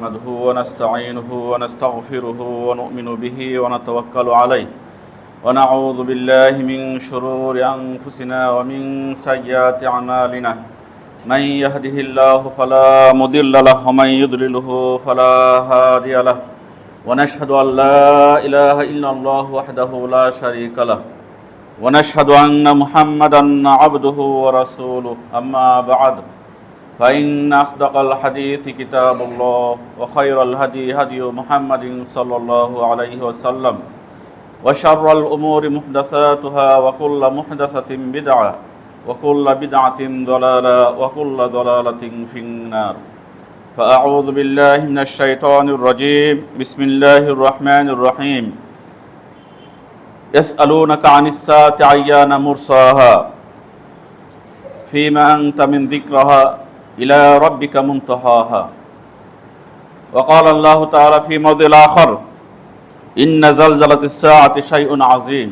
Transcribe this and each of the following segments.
نحمده ونستعينه ونستغفره ونؤمن به ونتوكل عليه ونعوذ بالله من شرور أنفسنا ومن سيئات أعمالنا من يهده الله فلا مضل له ومن يضلله فلا هادي له ونشهد أن لا إله إلا الله وحده لا شريك له ونشهد أن محمدا عبده ورسوله أما بعد فإن أصدق الحديث كتاب الله وخير الهدي هدي محمد صلى الله عليه وسلم وشر الأمور محدثاتها وكل محدثة بدعة وكل بدعة ضلالة وكل ضلالة في النار فأعوذ بالله من الشيطان الرجيم بسم الله الرحمن الرحيم يسألونك عن الساعة أيان مرساها فيما أنت من ذكرها إلى ربك منتهاها وقال الله تعالى في موضع آخر إن زلزلة الساعة شيء عظيم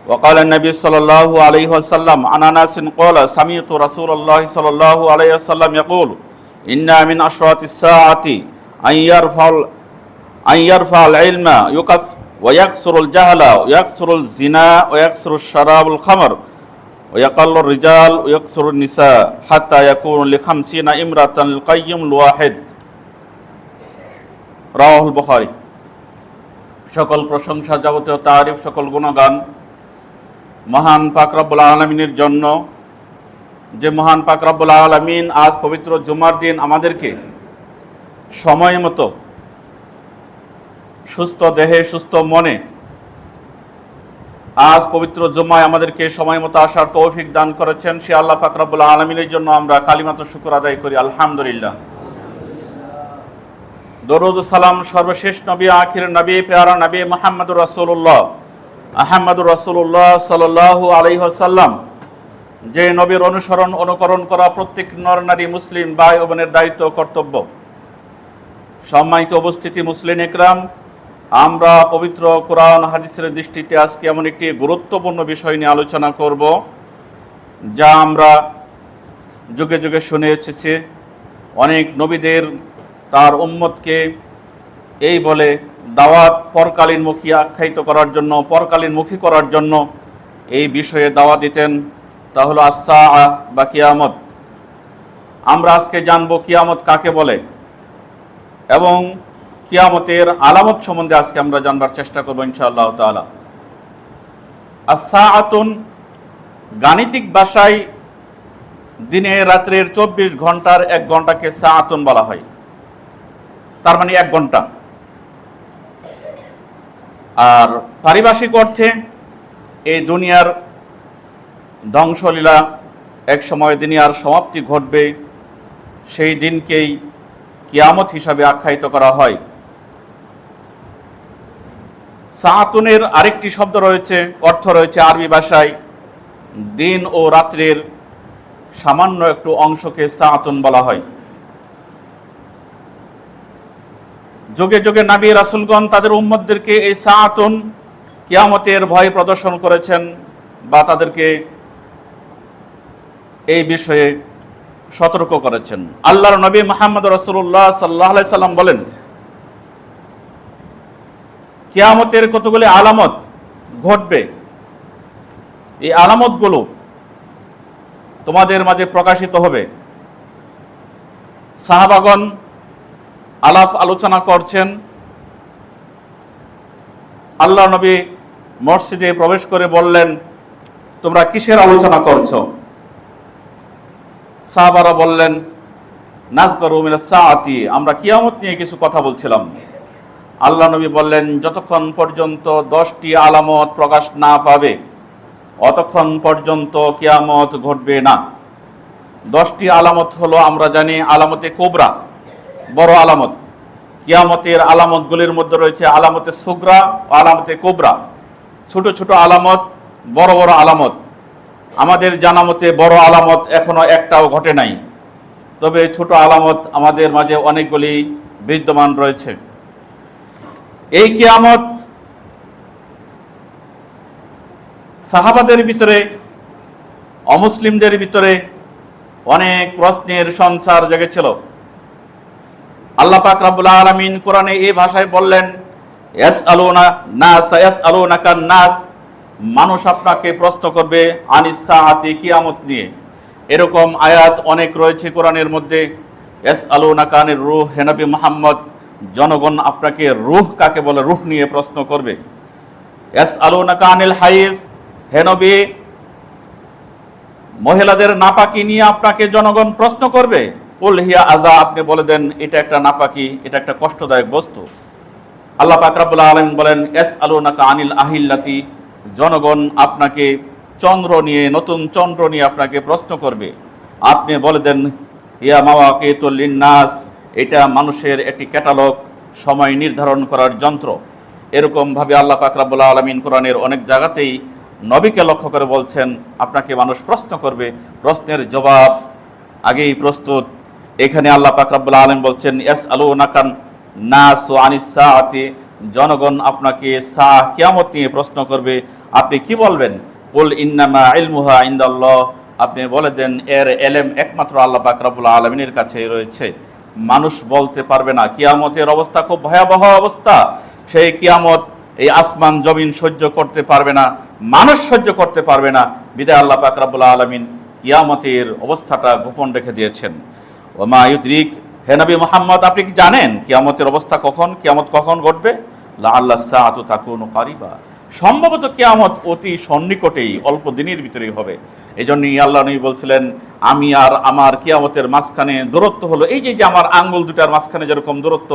وقال النبي صلى الله عليه وسلم عن أنس قال سمعت رسول الله صلى الله عليه وسلم يقول إن من أشراط الساعة أن يرفع العلم ويكثر الجهل ويكثر الزنا ويكثر الشراب الخمر ويقل الرجال ويكثر النساء حتى يكون ل50 امرأة القيم الواحد রাওয়াহুল বুখারী। সকল প্রশংসা যাবতীয় তারিফ সকল গুণগান মহান পাক রব্বুল আলামিনের জন্য, যে মহান পাক রব্বুল আলামিন আজ পবিত্র জুমার দিন আমাদেরকে সময় মতো সুস্থ দেহে সুস্থ মনে আজ পবিত্র জুমায় আমাদেরকে সময় মতো আসার তৌফিক দান করেছেন। সে আল্লাহ পাক রব্বুল আলামিনের জন্য আমরা কালিমাত শুকর আদায় করি, আলহামদুলিল্লাহ। দরুদ সালাম সর্বশেষ নবী আখির নবী প্যারা নবী মুহাম্মদুর রাসূলুল্লাহ সাল্লাল্লাহু আলাইহি ওয়াসাল্লাম, যে নবীর অনুসরণ অনুকরণ করা প্রত্যেক নর নারী মুসলিম ভাই ও বোনের দায়িত্ব কর্তব্য। সম্মানিত উপস্থিতি মুসলিম ইকরাম, আমরা পবিত্র কোরআন হাদিসের দৃষ্টিতে আজকে এমন একটি গুরুত্বপূর্ণ বিষয় নিয়ে আলোচনা করব, যা আমরা যুগে যুগে শুনে এসেছি। অনেক নবীদের তার উম্মতকে এই বলে দাওয়াত পরকালীনমুখী আখ্যায়িত করার জন্য, পরকালীনমুখী করার জন্য এই বিষয়ে দাওয়াত দিতেন। তা হলো আস-সাআ বা কিয়ামত। আমরা আজকে জানব কিয়ামত কাকে বলে এবং কিয়ামতের আলামত সম্বন্ধে আজকে আমরা জানবার চেষ্টা করব ইনশাআল্লাহ তাআলা। আস-সাআতুন গাণিতিক ভাষায় দিনে রাত্রের 24 ঘন্টার 1 ঘন্টাকে সাআতুন বলা হয়, তার মানে 1 ঘন্টা। আর পারিভাষিক অর্থে এই দুনিয়ার ধ্বংসলীলা এক সময় দুনিয়ার সমাপ্তি ঘটবে, সেই দিনকেই কিয়ামত হিসাবে আখ্যায়িত করা হয়। সাআতুনের আরেকটি শব্দ রয়েছে, অর্থ রয়েছে আরবি ভাষায় দিন ও রাত্রির সামান্য একটু অংশকে সাআতুন বলা হয়। যুগে যুগে নবী রাসূলগণ তাদের উম্মতদেরকে এই সাআতুন কিয়ামতের ভয় প্রদর্শন করেছেন বা তাদেরকে এই বিষয়ে সতর্ক করেছেন। আল্লাহর নবী মুহাম্মদ রাসূলুল্লাহ সাল্লাল্লাহু আলাইহি সাল্লাম বলেন, কিয়ামতের কতগুলি আলামত ঘটবে, এই আলামতগুলো তোমাদের মাঝে প্রকাশিত হবে। সাহাবাগণ আলোচনা করছেন। আল্লাহ নবী মসজিদে প্রবেশ করে বললেন, তোমরা কিসের আলোচনা করছো? সাহাবারা বললেন, নাযকুরু মিনাস সাআতি, আমরা কিয়ামত নিয়ে কিছু কথা বলছিলাম। আল্লাহ নবী বললেন, যতক্ষণ পর্যন্ত 10টি আলামত প্রকাশ না পাবে অতক্ষণ পর্যন্ত কিয়ামত ঘটবে না। 10টি আলামত হলো, আমরা জানি আলামতে কুবরা, বড় আলামত। কিয়ামতের আলামতগুলির মধ্যে রয়েছে আলামতে সুগরা ও আলামতে কুবরা, ছোট ছোট আলামত, বড় বড় আলামত। আমাদের জানা মতে বড় আলামত এখনো একটাও ঘটে নাই, তবে ছোট আলামত আমাদের মাঝে অনেকগুলি বিদ্যমান রয়েছে। এই কিয়ামত সাহাবাদের ভিতরে, অমুসলিমদের ভিতরে অনেক প্রশ্নের সঞ্চার জেগেছিল। আল্লাহ পাক রব্বুল আলামিন কোরআনে এই ভাষায় বললেন, ইয়াসআলুনাকা নাস, মানুষ আপনাকে প্রশ্ন করবে আনিস সাআতি, কিয়ামত নিয়ে। এরকম আয়াত অনেক রয়েছে কোরআনের মধ্যে। ইয়াসআলুনাকা আনির রূহ, হে নবী মুহাম্মদ, জনগণ আপনাকে রূহ কাকে বলে, রূহ নিয়ে প্রশ্ন করবে। ইয়াসআলুনাকা আনিল হাইজ, হে নবী, মহিলাদের নাপাকি নিয়ে আপনাকে জনগণ প্রশ্ন করবে। কুল হিয়া আযা, আপনি বলে দেন এটা একটা নাপাকি, এটা একটা কষ্টদায়ক বস্তু। আল্লাহ পাক রব্বুল আলামিন বলেন, ইয়াসআলুনাকা আনিল আহিল্লাতি, জনগণ আপনাকে চন্দ্র নিয়ে, নতুন চন্দ্র নিয়ে আপনাকে প্রশ্ন করবে। আপনি বলে দেন ইয়া মাওয়াকিতুল লিন্নাস, এটা মানুষের একটি ক্যাটালগ, সময় নির্ধারণ করার যন্ত্র। এরকমভাবে আল্লাহ পাক রব্বুল আলামিন কোরআনের অনেক জায়গাতেই নবীকে লক্ষ্য করে বলছেন আপনাকে মানুষ প্রশ্ন করবে, প্রশ্নের জবাব আগেই প্রস্তুত। এখানে আল্লাহ পাক রব্বুল আলামিন বলছেন ইয়াসআলুনাকা নাস আনিস সাআতি, জনগণ আপনাকে কিয়ামত নিয়ে প্রশ্ন করবে। আপনি কি বলবেন? কুল ইন্নামা ইলমুহা ইনদাল্লাহ, আপনি বলে দেন এর এলেম একমাত্র আল্লাহ পাক রব্বুল আলামিনের কাছেই রয়েছে। মানুষ বলতে পারবে না। কিয়ামতের অবস্থা খুব ভয়াবহ অবস্থা। সেই কিয়ামত এই আসমান জমিন সহ্য করতে পারবে না, মানুষ সহ্য করতে পারবে না। বিদায় আল্লাহ পাক রব্বুল আলামিন কিয়ামতের অবস্থাটা গোপন রেখে দিয়েছেন। ওমা ইউদরিক, হে নবী মুহাম্মদ, আপনি কি জানেন কিয়ামতের অবস্থা কখন, কিয়ামত কখন ঘটবে? লাআল্লাস সাআতু তাকুনু কারিবা, সম্ভবত কিয়ামত অতি সন্নিকটেই, অল্প দিনের ভিতরেই হবে। এই জন্যই আল্লাহ নবী বলছিলেন, আমি আর আমার কিয়ামতের মাঝখানে দূরত্ব হলো এই যে আমার আঙ্গুল দুটার মাঝখানে যেরকম দূরত্ব,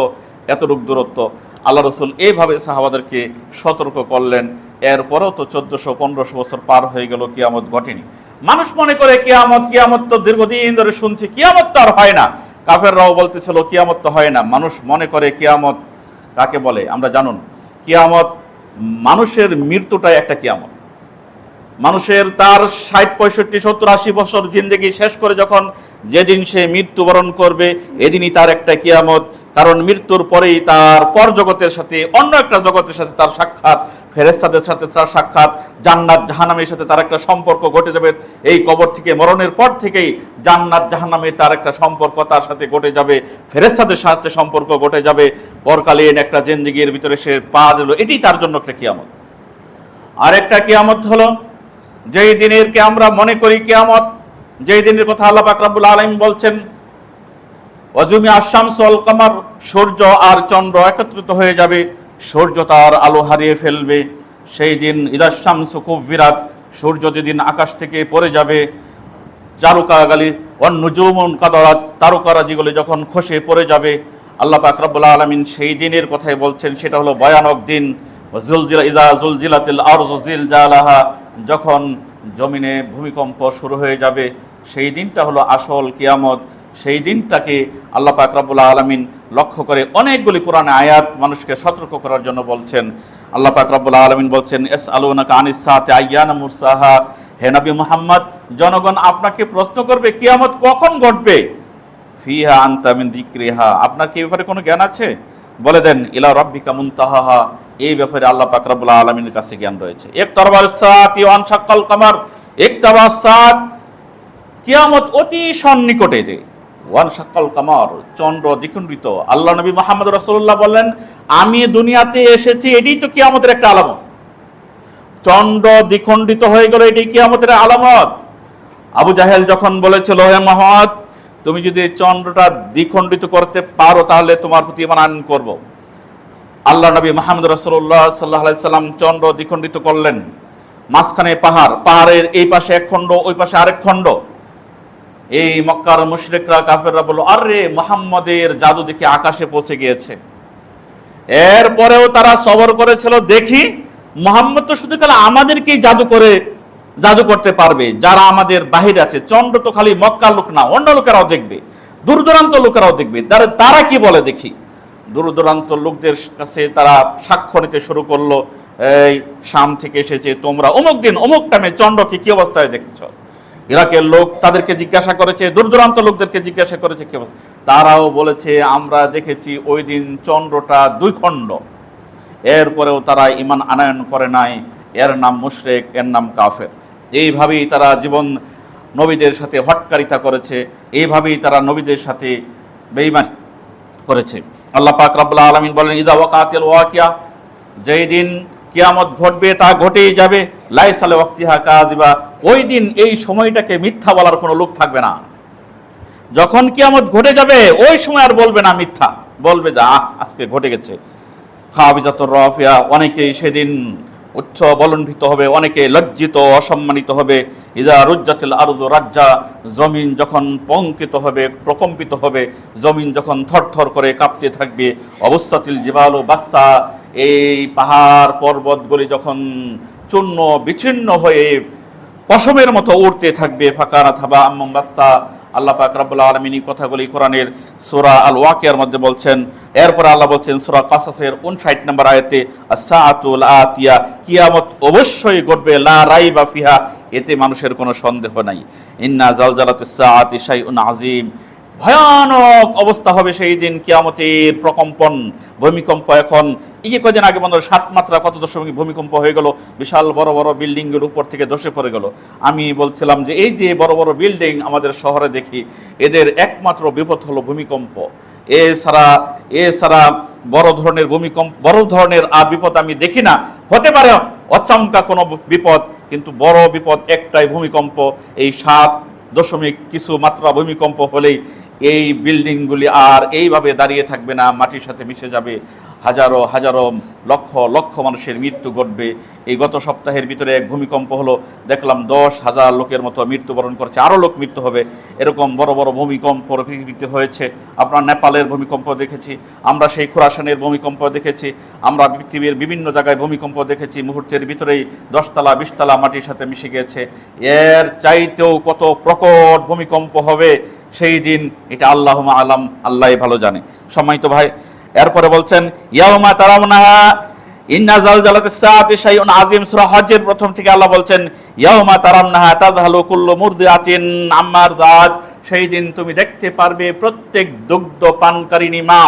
এতটুক দূরত্ব। আল্লাহ রসুল এইভাবে সাহাবাদেরকে সতর্ক করলেন। এরপরেও তো 1400-1500 বছর পার হয়ে গেল, কিয়ামত ঘটেনি। মানুষ মনে করে কিয়ামত তো দীর্ঘদিন ধরে শুনছি, কিয়ামত তো আর হয় না। কাফেররাও বলতেছিল কিয়ামত তো হয় না। মানুষ মনে করে কিয়ামত কাকে বলে আমরা জানুন। কিয়ামত মানুষের মৃত্যুটাই একটা কিয়ামত। মানুষের তার 60, 65, 70, 80 বছর জিন্দেগি শেষ করে যখন যেদিন সে মৃত্যুবরণ করবে, এদিনই তার একটা কিয়ামত। কারণ মৃত্যুর পরেই তার পর জগতের সাথে, অন্য একটা জগতের সাথে তার সাক্ষাৎ, ফেরেশতাদের সাথে তার সাক্ষাৎ, জান্নাত জাহান্নামের সাথে তার একটা সম্পর্ক ঘটে যাবে। এই কবর থেকে, মরণের পর থেকেই জান্নাত জাহান্নামের তার একটা সম্পর্ক তার সাথে ঘটে যাবে, ফেরেশতাদের সাথে সম্পর্ক ঘটে যাবে। পরকালীন একটা জিন্দেগির ভিতরে সে পা দিল, এটি তার জন্য একটা কিয়ামত। আর একটা কিয়ামত হলো যেই দিনেরকে আমরা মনে করি কিয়ামত, যেই দিনের কথা আল্লাহ পাক রব্বুল আলামিন বলছেন ওয়াজুমি আশ-শামসু ওয়াল কামার, সূর্য আর চন্দ্র একত্রিত হয়ে যাবে, সূর্য তার আলো হারিয়ে ফেলবে। সেই দিন ইদাশ শামসু কুব্বিরাত, সূর্য যেদিন আকাশ থেকে পড়ে যাবে, চারুকাগালি ওয়ান নুজুমুন কাদারাত, তারকারাজিগুলি যখন খসে পড়ে যাবে। আল্লাহ পাক রব্বুল আলামিন সেই দিনের কথাই বলছেন, সেটা হলো ভয়ানক দিন। ইযা যুলজিলাতিল আরযু জিলজালাহা, যখন জমিনে ভূমিকম্প শুরু হয়ে যাবে, সেই দিনটা হলো আসল কিয়ামত। সেই দিনটাকে আল্লাহ পাক রব্বুল আলামিন লক্ষ্য করে অনেকগুলি কোরআনে আয়াত মানুষকে সতর্ক করার জন্য বলছেন। আল্লাহ পাক রব্বুল আলামিন বলছেন ইয়াসআলুনাকা আনিস সাআতি আইয়ানা মুরসাহা, হে নবী মুহাম্মদ, জনগণ আপনাকে প্রশ্ন করবে কিয়ামত কখন ঘটবে। ফিহা আনতা মিন যিকরিহা, আপনার কি ব্যাপারে কোনো জ্ঞান আছে? বলে দেন ইলা রাব্বিকা মুনতাহাহা, এই ব্যাপারে আল্লাহ পাক রব্বুল আলামিনের কাছে জ্ঞান রয়েছে। ইকতারাবাস সাআতি ওয়ান শাক্কাল কামার, ইকতারাবাস সাআত, কিয়ামত অতি সন্নিকটে। যে ওয়ান শাক্কাল কামার, চন্দ্র দ্বিখণ্ডিত। আল্লাহ নবী মুহাম্মদ রাসূলুল্লাহ বললেন, আমি দুনিয়াতে এসেছি এটাই তো কিয়ামতের একটা আলামত। চন্দ্র দ্বিখণ্ডিত হয়ে গেল, এটাই কিয়ামতের আলামত। আবু জাহেল যখন বলেছিল, হে মুহাম্মদ, তুমি যদি চন্দ্রটা দ্বিখণ্ডিত করতে পারো তাহলে তোমার প্রতি ঈমান আনয়ন করব। আল্লাহ নবী মুহাম্মদ রাসূলুল্লাহ সাল্লাল্লাহু আলাইহি সাল্লাম চন্দ্র দ্বিখণ্ডিত করলেন। মাঝখানে পাহাড়, পাহাড়ের এই পাশে এক খণ্ড, ওই পাশে আরেক খণ্ড। এই মক্কার মুশরিকরা কাফেররা বলল, আরে মুহাম্মদের জাদু দেখে আকাশে পৌঁছে গিয়েছে। এরপরেও তারা সবর করেছিল, দেখি মুহাম্মদ তো শুধু খালি আমাদেরকেই জাদু করতে পারবে, যারা আমাদের বাহিরে আছে। চন্দ্র তো খালি মক্কার লোক না, অন্য লোকেরাও দেখবে, দূর দূরান্ত লোকেরাও দেখবে, তারা কি বলে দেখি। দূর দূরান্ত লোকদের কাছে তারা সাক্ষ্য নিতে শুরু করলো, এই শাম থেকে এসেছে, তোমরা অমুক দিন অমুক টাইমে চন্দ্রকে কি অবস্থায় দেখেছ। ইরাকের লোক তাদেরকে জিজ্ঞাসা করেছে, দূর দূরান্ত লোকদেরকে জিজ্ঞাসা করেছে কি অবস্থা। তারাও বলেছে, আমরা দেখেছি ওই দিন চন্দ্রটা 2 খণ্ড। এরপরেও তারা ঈমান আনয়ন করে নাই। এর নাম মুশরিক, এর নাম কাফের। এইভাবেই তারা জীবন নবীদের সাথে হটকারিতা করেছে, এইভাবেই তারা নবীদের সাথে করেছে। আল্লাহ পাক রব্বুল আলামিন বলেন, ইদা ওয়াকাতিল ওয়াকিয়া, যেই দিন কিয়ামত ঘটবে তা ঘটেই যাবে, লাইসা লিওয়াক্তিহা কাযিবা, ওই দিন এই সময়টাকে মিথ্যা বলার কোনো লোক থাকবে না। যখন কিয়ামত ঘটে যাবে ওই সময় আর বলবে না মিথ্যা, বলবে যে আজকে ঘটে গেছে। খাবিজাতুর রাফিয়া, অনেকেই সেদিন উচ্চ বলণ্ঠিত হবে, অনেকে লজ্জিত অসম্মানিত হবে। ইজা রুজ্জাতিল আরযু রাজ্জা, জমিন যখন পঙ্কিত হবে, প্রকম্পিত হবে, জমিন যখন থরথর করে কাঁপতে থাকবে। অবস্সাতিল জিবালু বাসসা, এই পাহাড় পর্বতগুলি যখন চূর্ণ বিচ্ছিন্ন হয়ে পশমের মতো উড়তে থাকবে। ফাকানাত হাবাআম মুনবাসসা, আল্লাহ পাক রব্বুল আলামিন কথাগুলি কোরআনের সূরা আল ওয়াকিয়ার মধ্যে বলছেন। এরপরে আল্লাহ বলছেন সূরা কাসাসের 59 নম্বর আয়াতে, আস-সাআতুল আতিয়া, কিয়ামত অবশ্যই ঘটবে, লা রাইবা ফিহা, এতে মানুষের কোনো সন্দেহ নাই। ইন্না জালজালাতিস সাআতি শাইউন আযীম, ভয়ানক অবস্থা হবে সেই দিন, কিয়ামতের প্রকম্পন, ভূমিকম্প। এখন এই যে কদিন আগে বন্ধু 7 মাত্রা কত দশমিক ভূমিকম্প হয়ে গেল, বিশাল বড় বড় বিল্ডিংয়ের উপর থেকে ধসে পড়ে গেল। আমি বলছিলাম যে এই যে বড় বড় বিল্ডিং আমাদের শহরে দেখি, এদের একমাত্র বিপদ হলো ভূমিকম্প। এছাড়া বড় ধরনের ভূমিকম্প, বড় ধরনের আর বিপদ আমি দেখি না। হতে পারে অচমকা কোনো বিপদ, কিন্তু বড় বিপদ একটাই, ভূমিকম্প। এই 7 দশমিক কিছু মাত্রা ভূমিকম্প হলেই এই বিল্ডিংগুলি আর এইভাবে দাঁড়িয়ে থাকবে না, মাটির সাথে মিশে যাবে। হাজারো হাজারো লক্ষ লক্ষ মানুষের মৃত্যু ঘটবে। এই গত সপ্তাহের ভিতরে এক ভূমিকম্প হলো, দেখলাম 10,000 লোকের মতো মৃত্যুবরণ করছে, আরও লোক মৃত্যু হবে। এরকম বড় বড় ভূমিকম্প পৃথিবীতে হয়েছে। আপনার নেপালের ভূমিকম্প দেখেছি, আমরা সেই খোরাসানের ভূমিকম্প দেখেছি, আমরা পৃথিবীর বিভিন্ন জায়গায় ভূমিকম্প দেখেছি। মুহূর্তের ভিতরেই 10 তলা 20 তলা মাটির সাথে মিশে গেছে। এর চাইতেও কত প্রকট ভূমিকম্প হবে সেই দিন, এটা আল্লাহুম্মা আলাম, আল্লাহই ভালো জানে। সম্মানিত ভাই, এরপরে বলছেন ইয়াউমা তারাউনাহা ইন্না জালজালাতিস সাআতি শাইউন আযীম, সূরা হজের প্রথম থেকে আল্লাহ বলছেন ইয়াউমা তারাউনাহা তাযহালু কুল্লু মুরদিআতিন আম্মা আরদাত, সেই দিন তুমি দেখতে পারবে প্রত্যেক দুগ্ধ পানকারিণী মা,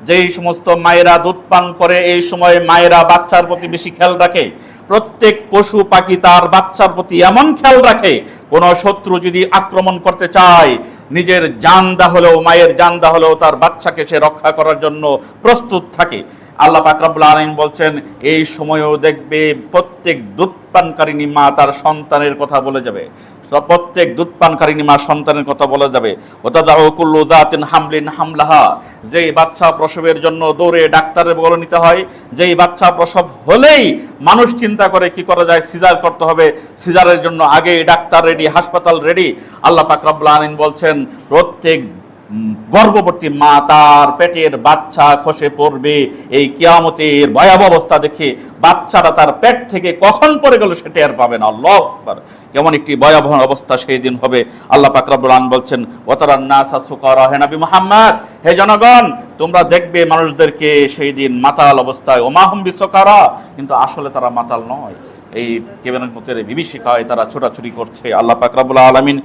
যেই সমস্ত মায়েরা দুধ পান করে এই সময় মায়েরা বাচ্চার প্রতি বেশি খেয়াল রাখে। প্রত্যেক পশু পাখি তার বাচ্চার প্রতি এমন খেয়াল রাখে, কোনো শত্রু যদি আক্রমণ করতে চায় নিজের জান দা হলেও, মায়ের জান দা হলেও তার বাচ্চাকে সে রক্ষা করার জন্য প্রস্তুত থাকে। আল্লাহ পাক রব্বুল আলামিন বলছেন এই সময়েও দেখবে প্রত্যেক দুধপানকারিণী মা তার সন্তানের কথা বলে যাবে, প্রত্যেক দুধপানকারিণী মা সন্তানের কথা বলে যাবে। ওয়াতাযাউ কুল্লু যাতিন হামলিন হামলাহা, যেই বাচ্চা প্রসবের জন্য দৌড়ে ডাক্তারের বলে নিতে হয়, যেই বাচ্চা প্রসব হলেই মানুষ চিন্তা করে কি করা যায়, সিজার করতে হবে, সিজারের জন্য আগে ডাক্তার রেডি, হাসপাতাল রেডি। আল্লাহ পাক রব্বুল আলামিন বলছেন প্রত্যেক গর্ভবতী মা তার পেটের বাচ্চা খসে পড়বে। এই কিয়ামতের ভয়াবহ অবস্থা দেখে বাচ্চাটা তার পেট থেকে কখন পড়ে গেল সেটা আর পাবে না। আল্লাহু আকবার, কেমন একটি ভয়াবহ অবস্থা সেই দিন হবে। আল্লাহ পাক রব্বুল আলামিন বলছেন ওয়াতারান নাসা সুকারা, হে নবী মুহাম্মদ, হে জনগণ, তোমরা দেখবে মানুষদেরকে সেই দিন মাতাল অবস্থায়, ওমা হুম বিসকারা, কিন্তু আসলে তারা মাতাল নয়। এই কেবলের মধ্যে বিভীষিকায় তারা ছোটাছুটি করছে। আল্লাহ পাক রব্বুল আলামিন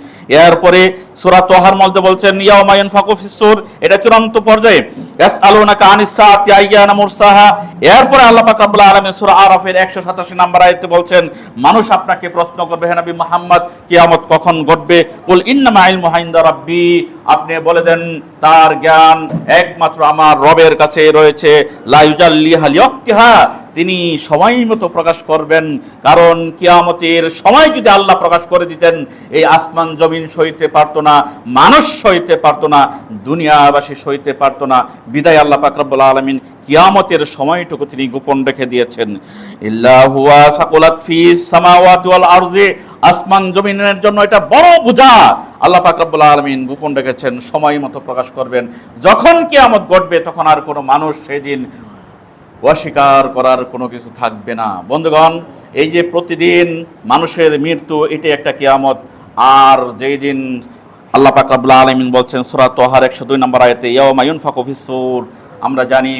এরপরে সূরা তাহার মধ্যে বলছেন ইয়াউমা ইয়ানফাকু ফিস-সূর, এটা চূড়ান্ত পর্যায়ে। ইয়াসআলুনাকা আনিস সাআতি আইয়ানা মুরসাহা, এরপরে আল্লাহ পাক রব্বুল আলামিন সূরা আরাফের 187 নম্বর আয়াতে বলছেন মানুষ আপনাকে প্রশ্ন করবে, হে নবী মুহাম্মদ, কিয়ামত কখন ঘটবে? কুল ইন্নামা ইলমুহা ইনদা রাব্বি, আপনি বলে দেন তার জ্ঞান একমাত্র আমার রবের কাছে রয়েছে। লা ইউজাল্লিহা লিওয়াক্তিহা, তিনি সময় মতো প্রকাশ করবেন। কারণ কিয়ামতের সময় যদি আল্লাহ প্রকাশ করে দিতেন, এই আসমান জমিন সইতে পারতো না, মানুষ সইতে পারতো না, দুনিয়াবাসী সইতে পারতো না। বিদায় আল্লাহ পাক রব্বুল আলামিন কিয়ামতের সময়টুকু তিনি গোপন রেখে দিয়েছেন। ইল্লাহু ওয়া সাকুলাত ফিস সামাওয়াতি ওয়াল আরজি, আসমান জমিনের জন্য এটা বড় বোঝা। আল্লাহ পাক রব্বুল আলামিন গোপন রেখেছেন, সময় মতো প্রকাশ করবেন। যখন কিয়ামত ঘটবে তখন আর কোনো মানুষ সেদিন অস্বীকার করার কোনো কিছু থাকবে না। বন্ধুগণ, এই যে প্রতিদিন মানুষের মৃত্যু, এটি একটা কিয়ামত। আর যেই দিন আল্লাহ পাক রব্বুল আলামিন বলছেন সূরা তাহার 102 নম্বর আয়াতে ইয়াউমা ইউনফাকু ফিস-সূর, আমরা জানি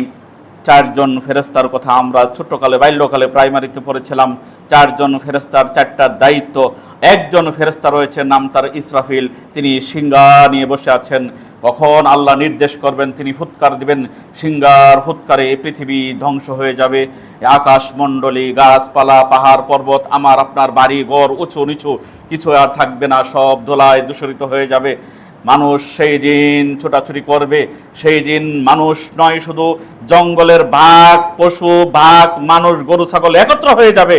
4 জন ফেরেশতার কথা আমরা ছোট্টকালে বাল্যকালে প্রাইমারিতে পড়েছিলাম। 4 জন ফেরেশতার 4টা দায়িত্ব। একজন ফেরেশতা রয়েছে, নাম তার ইসরাফিল, তিনি সিংহা নিয়ে বসে আছেন। কখন আল্লাহ নির্দেশ করবেন তিনি ফুৎকার দিবেন, সিংহার ফুৎকারে পৃথিবী ধ্বংস হয়ে যাবে। আকাশমণ্ডলী, গাছপালা, পাহাড় পর্বত, আমার আপনার বাড়ি ঘর, উঁচু নিচু কিছু আর থাকবে না, সব ধুলায় দূষিত হয়ে যাবে। মানুষ সেই দিন ছোটাছুটি করবে। সেই দিন মানুষ নয়, শুধু জঙ্গলের বাঘ, পশু, বাঘ, মানুষ, গরু, ছাগল একত্র হয়ে যাবে।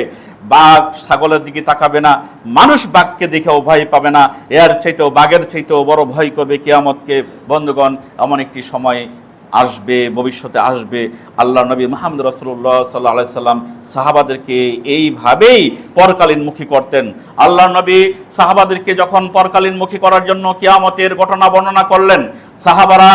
বাঘ ছাগলের দিকে তাকাবে না, মানুষ বাঘকে দেখেও ভয় পাবে না, এর চাইতেও বাঘের চাইতেও বড় ভয় করবে কিয়ামতকে। বন্ধুগণ, এমন একটি সময় আসবে, ভবিষ্যতে আসবে। আল্লাহ নবী মুহাম্মদ রাসূলুল্লাহ সাল্লাল্লাহু আলাইহি সাল্লাম সাহাবাদেরকে এইভাবেই পরকালীনমুখী করতেন। আল্লাহ নবী সাহাবাদেরকে যখন পরকালীনমুখী করার জন্য কিয়ামতের ঘটনা বর্ণনা করলেন, সাহাবারা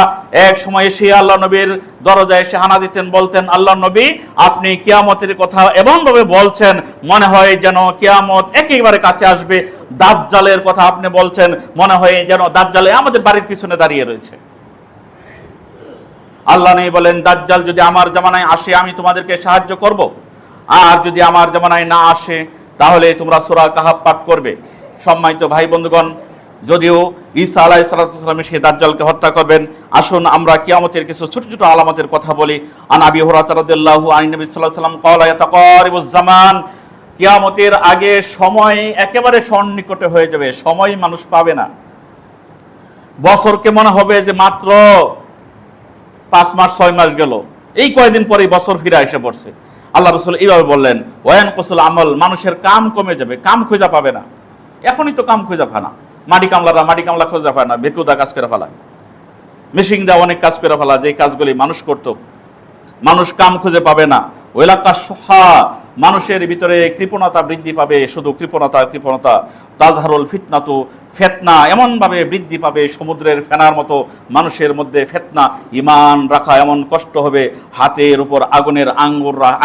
এক সময় এসে আল্লাহ নবীর দরজায় এসে হানা দিতেন, বলতেন, আল্লাহ নবী আপনি কিয়ামতের কথা এমনভাবে বলছেন মনে হয় যেন কিয়ামত একেবারে কাছে আসবে। দাজ্জালের কথা আপনি বলছেন মনে হয় যেন দাজ্জাল আমাদের বাড়ির পিছনে দাঁড়িয়ে রয়েছে। আল্লাহ নেই বলেন, দাজ্জাল যদি আমার জামানায় আসে আমি তোমাদেরকে সাহায্য করব, আর যদি আমার জামানায় না আসে তাহলে তোমরা সূরা কাহাফ পাঠ করবে। সম্মানিত ভাই বন্ধুগণ, যদিও ঈসা আলাইহিস সালাম সে দাজ্জালকে হত্যা করবেন, আসুন আমরা কিয়ামতের কিছু ছোট ছোট আলামতের কথা বলি। আন আবি হুরায়রা রাদিয়াল্লাহু আনহু নবী সাল্লাল্লাহু আলাইহি ওয়াসাল্লাম ক্বালা ইয়াতাকারিবুজ জামান, কিয়ামতের আগে সময় একেবারে সন্নিকটে হয়ে যাবে, সময় মানুষ পাবে না। বছরকে মনে হবে যে মাত্র 5 মাস 6 মাস গেল, এই কয়েকদিন পরেই বছর ফিরে এসে পড়ছে। আল্লাহ রাসূল এইভাবে বললেন, ওয়ান কুসুল আমল, মানুষের কাম কমে যাবে, কাম খুঁজে পাবে না। এখনই তো কাম খুঁজে পায় না, মাটি কামলা খুঁজে পায় না, বেকুদা কাজ করে ফেলায়, মেশিন দেওয়া অনেক কাজ করে ফেলা, যে কাজগুলি মানুষ করত, মানুষ কাম খুঁজে পাবে না। ওয়ালাকা সুহা, মানুষের ভিতরে কৃপণতা বৃদ্ধি পাবে, শুধু কৃপণতা। তাজহারুল ফিতনাতু, ফেতনা এমনভাবে বৃদ্ধি পাবে সমুদ্রের ফেনার মতো মানুষের মধ্যে ফেতনা। ঈমান রাখা এমন কষ্ট হবে, হাতের উপর আগুনের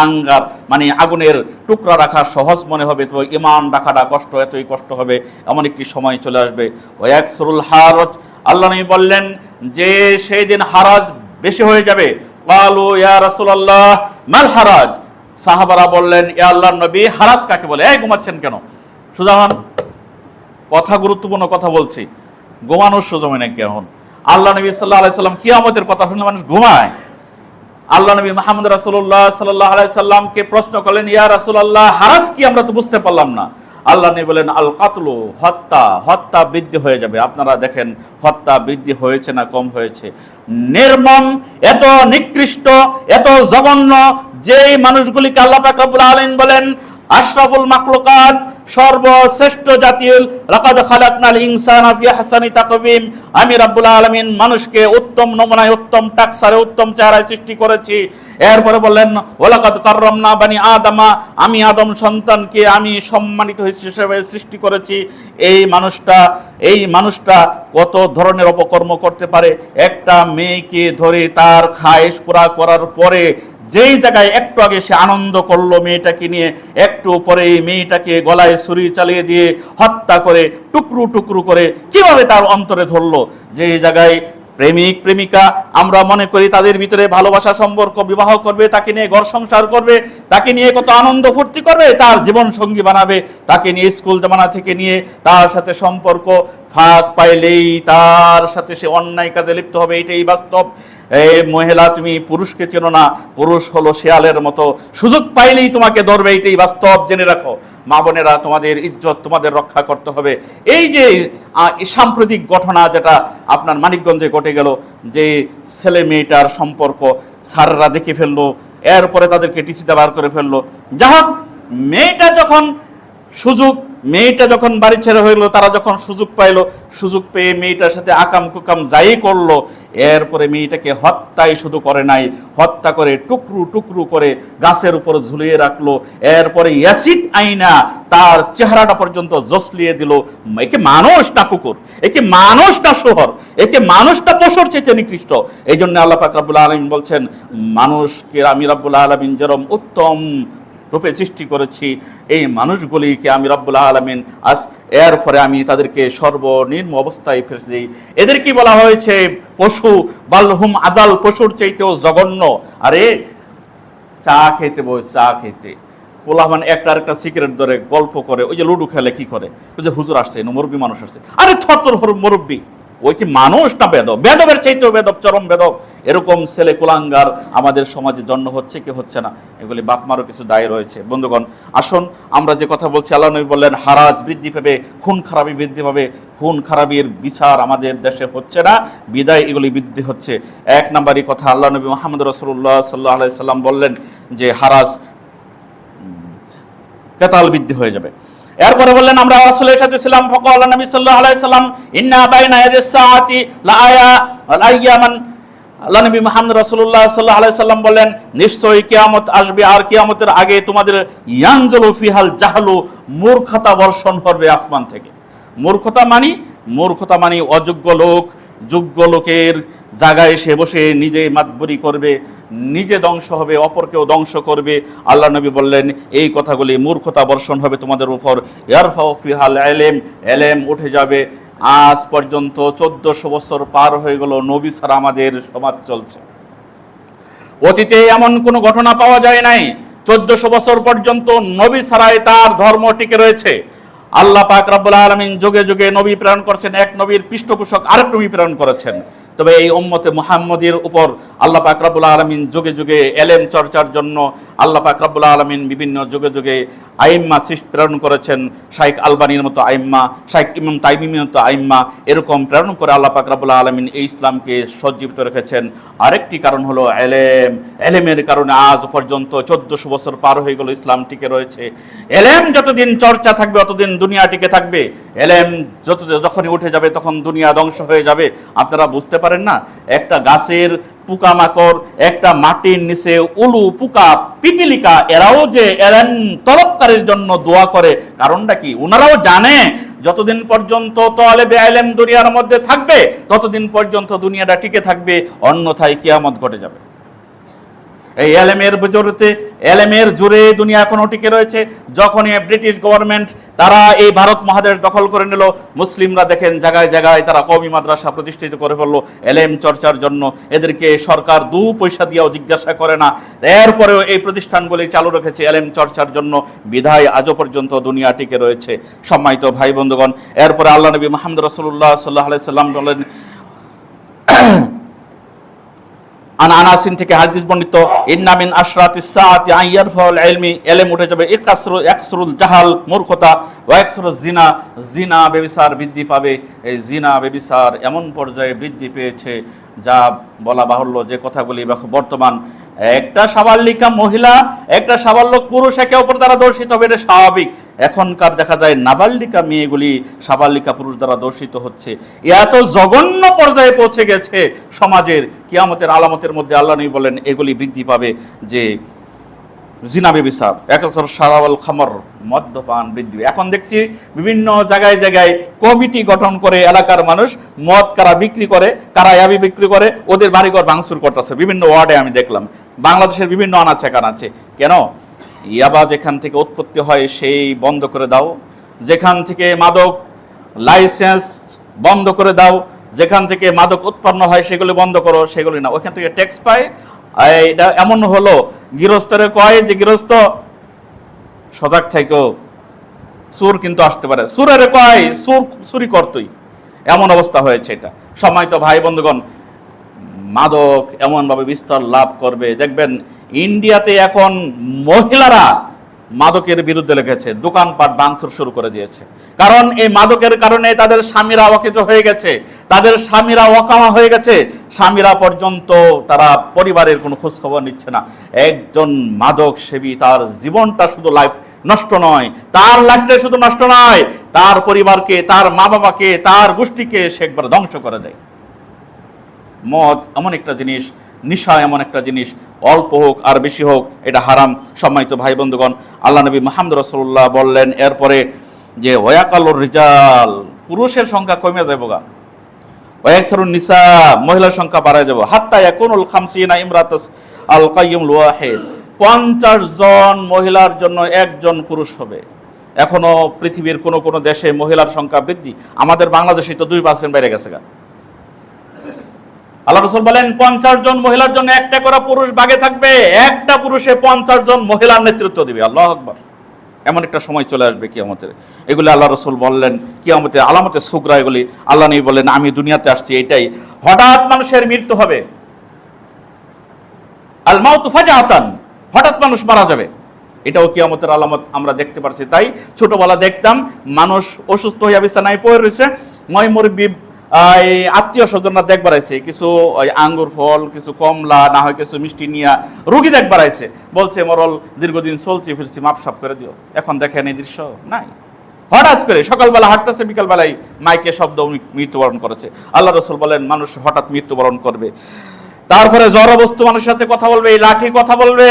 আঙ্গার মানে আগুনের টুকরা রাখা সহজ মনে হবে, তো ঈমান রাখাটা কষ্ট, এতই কষ্ট হবে। এমন একটি সময় চলে আসবে। ওয়াকসুরুল হারজ, আল্লাহ নবী বললেন যে সেই দিন হারাজ বেশি হয়ে যাবে। ক্বালু ইয়া রাসূলুল্লাহ মাল হারাজ, সাহাবারা বললেন, ইয়া আল্লাহর নবী হারাজ কাকে বলে? এই ঘুমাচ্ছেন কেন? সুজামান, কথা গুরুত্বপূর্ণ কথা বলছি, ঘুমানোর সুযোগ নেই কেমন? আল্লাহ নবী সাল্লাল্লাহু আলাইহি সাল্লাম কিয়ামতের কথা শুনলে মানুষ ঘুমায়। আল্লাহ নবী মুহাম্মদ রাসূলুল্লাহ সাল্লাল্লাহু আলাইহি সাল্লামকে প্রশ্ন করলেন, ইয়া রাসূলুল্লাহ হারাজ কি? আমরা তো বুঝতে পারলাম না। আল্লাহ নবী বলেন, আল কাতলু, হত্যা বৃদ্ধি হয়ে যাবে। আপনারা দেখেন হত্যা বৃদ্ধি হয়েছে না কম হয়েছে? নির্মম, এত নিকৃষ্ট, এত জঘন্য যেই মানুষগুলিকে আল্লাহ পাক রব্বুল আলামিন বলেন আশরাফুল মাখলুকাত, সর্বশ্রেষ্ঠ জাতীয়, লাকাদ খালাকনাল ইনসানা ফি আহসানি তাকওয়িম, আমি রব্বুল আলামিন মানুষকে উত্তম নমুনায়, উত্তম টাকসারে, উত্তম চেহারায় সৃষ্টি করেছি। এরপরে বললেন ওয়ালাকাদ কাররামনা বানি আদমা, আমি আদম সন্তানকে আমি সম্মানিত হিসেবে সৃষ্টি করেছি। এই মানুষটা কত ধরনের অপকর্ম করতে পারে। একটা মেয়েকে ধরে তার খায়েশ পুরা করার পরে যেই জায়গায় একটু আগে সে আনন্দ করলো মেয়েটাকে নিয়ে, একটু পরে এই মেয়েটাকে গলায় ছুরি চালিয়ে দিয়ে হত্যা করে টুকরো টুকরো করে কিভাবে তার অন্তরে ধরলো। যেই জায়গায় প্রেমিক প্রেমিকা আমরা মনে করি তাদের ভিতরে ভালোবাসা সম্পর্ক, বিবাহ করবে, তাকে নিয়ে ঘর সংসার করবে, তাকে নিয়ে কত আনন্দ ফুর্তি করবে, তার জীবন সঙ্গী বানাবে, তাকে নিয়ে স্কুল জামানা থেকে নিয়ে তার সাথে সম্পর্ক, ফাঁক পাইলেই তার সাথে সে অন্যায় কাজে লিপ্ত হবে, এটাই বাস্তব। এই মহিলা, তুমি পুরুষকে চেনো না, পুরুষ হলো শেয়ালের মতো, সুযোগ পাইলেই তোমাকে ধরবে, এটাই বাস্তব, জেনে রাখো। মা বোনেরা, তোমাদের ইজ্জত তোমাদের রক্ষা করতে হবে। এই যে সাম্প্রতিক ঘটনা যেটা আপনার মানিকগঞ্জে ঘটে গেল, যে ছেলে মেয়েটার সম্পর্ক স্যাররা দেখে ফেললো, এরপরে তাদেরকে টিসিতে বার করে ফেললো। যাই হোক, মেয়েটা যখন বাড়ি ছেড়ে হইলো, তারা যখন সুযোগ পাইলো, সুযোগ পেয়ে মেয়েটার সাথে আকাম কুকাম যাই করলো, এরপরে মেয়েটাকে হত্যাই শুধু করে নাই, হত্যা করে টুকরু টুকরু করে গাছের উপর ঝুলিয়ে রাখলো, এরপরে অ্যাসিড আইনা তার চেহারাটা পর্যন্ত জসলিয়ে দিল। একে মানুষ না কুকুর, একে মানুষ না শহর, একে মানুষ না পশুর চেয়ে নিকৃষ্ট। এই জন্য আল্লাহ পাক রব্বুল আলামিন বলছেন, মানুষকে আমি রব্বুল আলামিন যেরকম উত্তম রূপে সৃষ্টি করেছি, এই মানুষগুলিকে আমি রব্বুল আলামিন এরপরে আমি তাদেরকে সর্বনিম্ন অবস্থায় ফেলে দিই। এদের কি বলা হয়েছে? পশু, বালহুম আদাল, পশুর চাইতেও জঘন্য। আরে চা খেতে পোলামান একটা সিগারেট ধরে গল্প করে, ওই যে লুডু খেলে কি করে, ওই যে হুজুর আসছে, মুরব্বী মানুষ আসছে, আরে থর মুরব্বী, ওই কি মানুষ না বেদব? বেদবের চাইতেও বেদব, চরম বেদব। এরকম ছেলে কুলাঙ্গার আমাদের সমাজে জন্ম হচ্ছে কি হচ্ছে না, এগুলি বাপমারও কিছু দায় রয়েছে। বন্ধুগণ, আসুন আমরা যে কথা বলছি, আল্লাহ নবী বললেন হারাজ বৃদ্ধি পাবে, খুন খারাপি বৃদ্ধি পাবে। খুন খারাপির বিচার আমাদের দেশে হচ্ছে না, বিদায় এগুলি বৃদ্ধি হচ্ছে। এক নম্বরই কথা, আল্লাহ নবী মুহাম্মদ রাসূলুল্লাহ সাল্লাল্লাহু আলাইহি সাল্লাম বললেন যে হারাজ কেতাল বৃদ্ধি হয়ে যাবে। এরপরে বললেন আমরা রাসূলের সাথে ছিলাম, ফাকাল নবী সাল্লাল্লাহু আলাইহি সাল্লাম ইন্না বাইনা ইয়াদিস সাআতি লা আইয়ামান। আল্লাহ নবী মুহাম্মদ রাসূলুল্লাহ সাল্লাল্লাহু আলাইহি সাল্লাম বললেন নিশ্চয়ই কিয়ামত আসবে, আর কিয়ামতের আগে তোমাদের ইয়ানজুলু ফিহাল জাহলু, মূর্খতা বর্ষণ করবে আসমান থেকে। মূর্খতা মানি অযোগ্য লোক যোগ্য লোকের জায়গায় এসে বসে নিজে মাতবরি করবে, নিজে ধ্বংস হবে, অপরকেও ধ্বংস করবে। আল্লাহ নবী বললেন এই কথাগুলি, মূর্খতা বর্ষণ হবে তোমাদের উপর। ইয়ারফাউ ফিহাল এলেম উঠে যাবে। আজ পর্যন্ত 1400 বছর পার হয়ে গেল, নবী ছাড়া আমাদের সমাজ চলছে। অতীতে এমন কোনো ঘটনা পাওয়া যায় নাই। 1400 বছর পর্যন্ত নবী ছাড়াই তার ধর্ম টিকে রয়েছে। আল্লাহ পাক রব্বুল আলামিন যুগে যুগে নবী প্রেরণ করছেন, এক নবীর পৃষ্ঠপোষক আরেক নবী প্রেরণ করেছেন। তবে এই উম্মতে মুহাম্মদীর উপর আল্লাহ পাক রব্বুল আলামিন যুগে যুগে এলেম চর্চার জন্য আল্লাহ পাক রব্বুল আলামিন বিভিন্ন যুগে যুগে আইম্মা প্রেরণ করেছেন। শাইখ আলবানীর মতো আইম্মা, শাইখ ইমাম তাইমির মতো আইম্মা, এরকম প্রেরণ করে আল্লাহ পাক রব্বুল আলামিন এই ইসলামকে সজ্জীবিত রেখেছেন। আরেকটি কারণ হলো এলেমের কারণে আজ পর্যন্ত 1400 বছর পার হয়ে গেল, ইসলাম টিকে রয়েছে। এলেম যতদিন চর্চা থাকবে ততদিন দুনিয়া টিকে থাকবে। এলেম যখনই উঠে যাবে তখন দুনিয়া ধ্বংস হয়ে যাবে। আপনারা বুঝতে পারেন না, একটা গাছের পোকামাকড়, একটা মাটির নিচে উলু, পোকা, পিপিলিকা, এরাও যে এলেম তলবকারীর জন্য দোয়া করে। কারণটা কি? ওনারাও জানে যতদিন পর্যন্ত তালেবে ইলম দুনিয়ার মধ্যে থাকবে ততদিন পর্যন্ত দুনিয়াটা টিকে থাকবে, অন্যথায় কিয়ামত ঘটে যাবে। এই এলেমের জোরে দুনিয়া এখনো টিকে রয়েছে। যখনই ব্রিটিশ গভর্নমেন্ট তারা এই ভারত মহাদেশ দখল করে নিল, মুসলিমরা দেখেন জায়গায় জায়গায় তারা কওমি মাদ্রাসা প্রতিষ্ঠিত করে ফেললো এলেম চর্চার জন্য। এদেরকে সরকার 2 পয়সা দিয়েও জিজ্ঞাসা করে না। এরপরেও এই প্রতিষ্ঠানগুলি চালু রেখেছে এলেম চর্চার জন্য, বিধায় আজও পর্যন্ত দুনিয়া টিকে রয়েছে। সম্মানিত ভাই বন্ধুগণ, এরপরে আল্লাহ নবী মুহাম্মদ রাসূলুল্লাহ সাল্লাল্লাহু আলাইহি সাল্লাম বলেন, আনাসিন থেকে হাদিস বর্ণিত, ইন্না মিন আশরাতিস সাআতি আন ইয়ারফাউল ইলমি, ইলম উঠে যাবে, ইয়াকসুরুল জাহাল, মূর্খতা, ওয়া ইয়াকসুরুজ জিনা, জিনা ব্যভিচার বৃদ্ধি পাবে। এই জিনা ব্যভিচার এমন পর্যায়ে বৃদ্ধি পেয়েছে যা বলা বাহুল্য। যে কথাগুলি বর্তমান একটা সাবালিকা মহিলা, একটা সাবালক পুরুষ একে অপর দ্বারা দর্শিত হবে, এটা স্বাভাবিক। এখনকার দেখা যায় নাবালিকা মেয়েগুলি সাবালিকা পুরুষ দ্বারা দর্শিত হচ্ছে। এত জঘন্য পর্যায়ে পৌঁছে গেছে সমাজের। কিয়ামতের আলামতের মধ্যে আল্লাহ নবী বলেন এগুলি বৃদ্ধি পাবে, যে জিনা ব্যভিচার, একসর সারাওয়াল খামর, মদ্যপান বৃদ্ধি। এখন দেখছি বিভিন্ন জায়গায় জায়গায় কমিটি গঠন করে এলাকার মানুষ মদ কারা বিক্রি করে, কারা ইয়াবি বিক্রি করে, ওদের বাড়িঘর ভাঙচুর করতেছে। বিভিন্ন ওয়ার্ডে আমি দেখলাম, বাংলাদেশের বিভিন্ন আনাচে কানাচে। কেন? ইয়াবা যেখান থেকে উৎপত্তি হয় সেই বন্ধ করে দাও, যেখান থেকে মাদক লাইসেন্স বন্ধ করে দাও, যেখান থেকে মাদক উৎপন্ন হয় সেগুলি বন্ধ করো, সেগুলি না, ওখান থেকে ট্যাক্স পায়। এটা এমন হলো, গৃহস্থরে কয় যে গৃহস্থ সজাগ থেকেও, চোর কিন্তু আসতে পারে, চোরের কয় চুরি করতই, এমন অবস্থা হয়েছে। এটা সম্মানিত ভাই বন্ধুগণ, মাদক এমনভাবে বিস্তার লাভ করবে, দেখবেন ইন্ডিয়াতে এখন মহিলারা মাদকের বিরুদ্ধে লেগেছে, দোকানপাট ভাঙচুর শুরু করে দিয়েছে। কারণ এই মাদকের কারণে তাদের স্বামীরা অকেজ হয়ে গেছে, তাদের স্বামীরা অকামা হয়ে গেছে, স্বামীরা পর্যন্ত তারা পরিবারের কোনো খোঁজখবর নিচ্ছে না। একজন মাদক সেবী তার জীবনটা শুধু নষ্ট নয়, তার লাইফটা শুধু নষ্ট নয়, তার পরিবারকে, তার মা বাবাকে, তার গোষ্ঠীকে সে একবার ধ্বংস করে দেয়। মদ এমন একটা জিনিস, নিশা এমন একটা জিনিস, অল্প হোক আর বেশি হোক এটা হারাম। সম্মানিত ভাই বন্ধুগণ, আল্লাহ নবী মুহাম্মদ রাসূলুল্লাহ বললেন এরপরে যে ওয়াকালুর রিজাল, পুরুষের সংখ্যা কমে যাবে, ওয়াকসুরুন নিসা, মহিলার সংখ্যা বাড়ায় যাব, হাত্তা ইয়াকুনুল 50 ইমরাতাস আল কাইয়ুমুল ওয়াহিদ, 50 জন মহিলার জন্য একজন পুরুষ হবে। এখনো পৃথিবীর কোন কোন দেশে মহিলার সংখ্যা বৃদ্ধি, আমাদের বাংলাদেশে তো 2% বেড়ে গেছে। আল্লাহ রাসূল বলেন 50 জন মহিলার জন্য একটা করে পুরুষ বাগে থাকবে, একটা পুরুষে 50 জন মহিলার নেতৃত্ব দিবে। আল্লাহু আকবার। এমন একটা সময় চলে আসবে কিয়ামতের। এগুলি আল্লাহ রসুল বললেন কিয়ামতের আলামতের সুগরা, এগুলি আল্লাহ নবী বললেন আমি দুনিয়াতে আসছি এটাই। হঠাৎ মানুষের মৃত্যু হবে, আল মাউতু ফাজাআতান, হঠাৎ মানুষ মারা যাবে, এটাও কিয়ামতের আলামত আমরা দেখতে পারছি। তাই ছোটবেলা দেখতাম মানুষ অসুস্থ হইয়া বিছানায় পড়ে রয়েছে, মুরব্বি আত্মীয় স্বজনরা দেখবার আইছে, কিছু আঙ্গুর ফল, কিছু কমলা, না হয় কিছু মিষ্টি নিয়া রুগী দেখবার আইছে, বলছে মরল দীর্ঘদিন চলছি ফিরছি, মাপসাপ করে দিও। এখন দেখেন এই দৃশ্য নাই, হঠাৎ করে সকালবেলা হাঁটতেছে, বিকালবেলায় মাইকে শব্দ মৃত্যুবরণ করেছে। আল্লাহ রসুল বলেন মানুষ হঠাৎ মৃত্যুবরণ করবে। তারপরে জড় বস্তু মানুষের সাথে কথা বলবে, এই লাঠি কথা বলবে,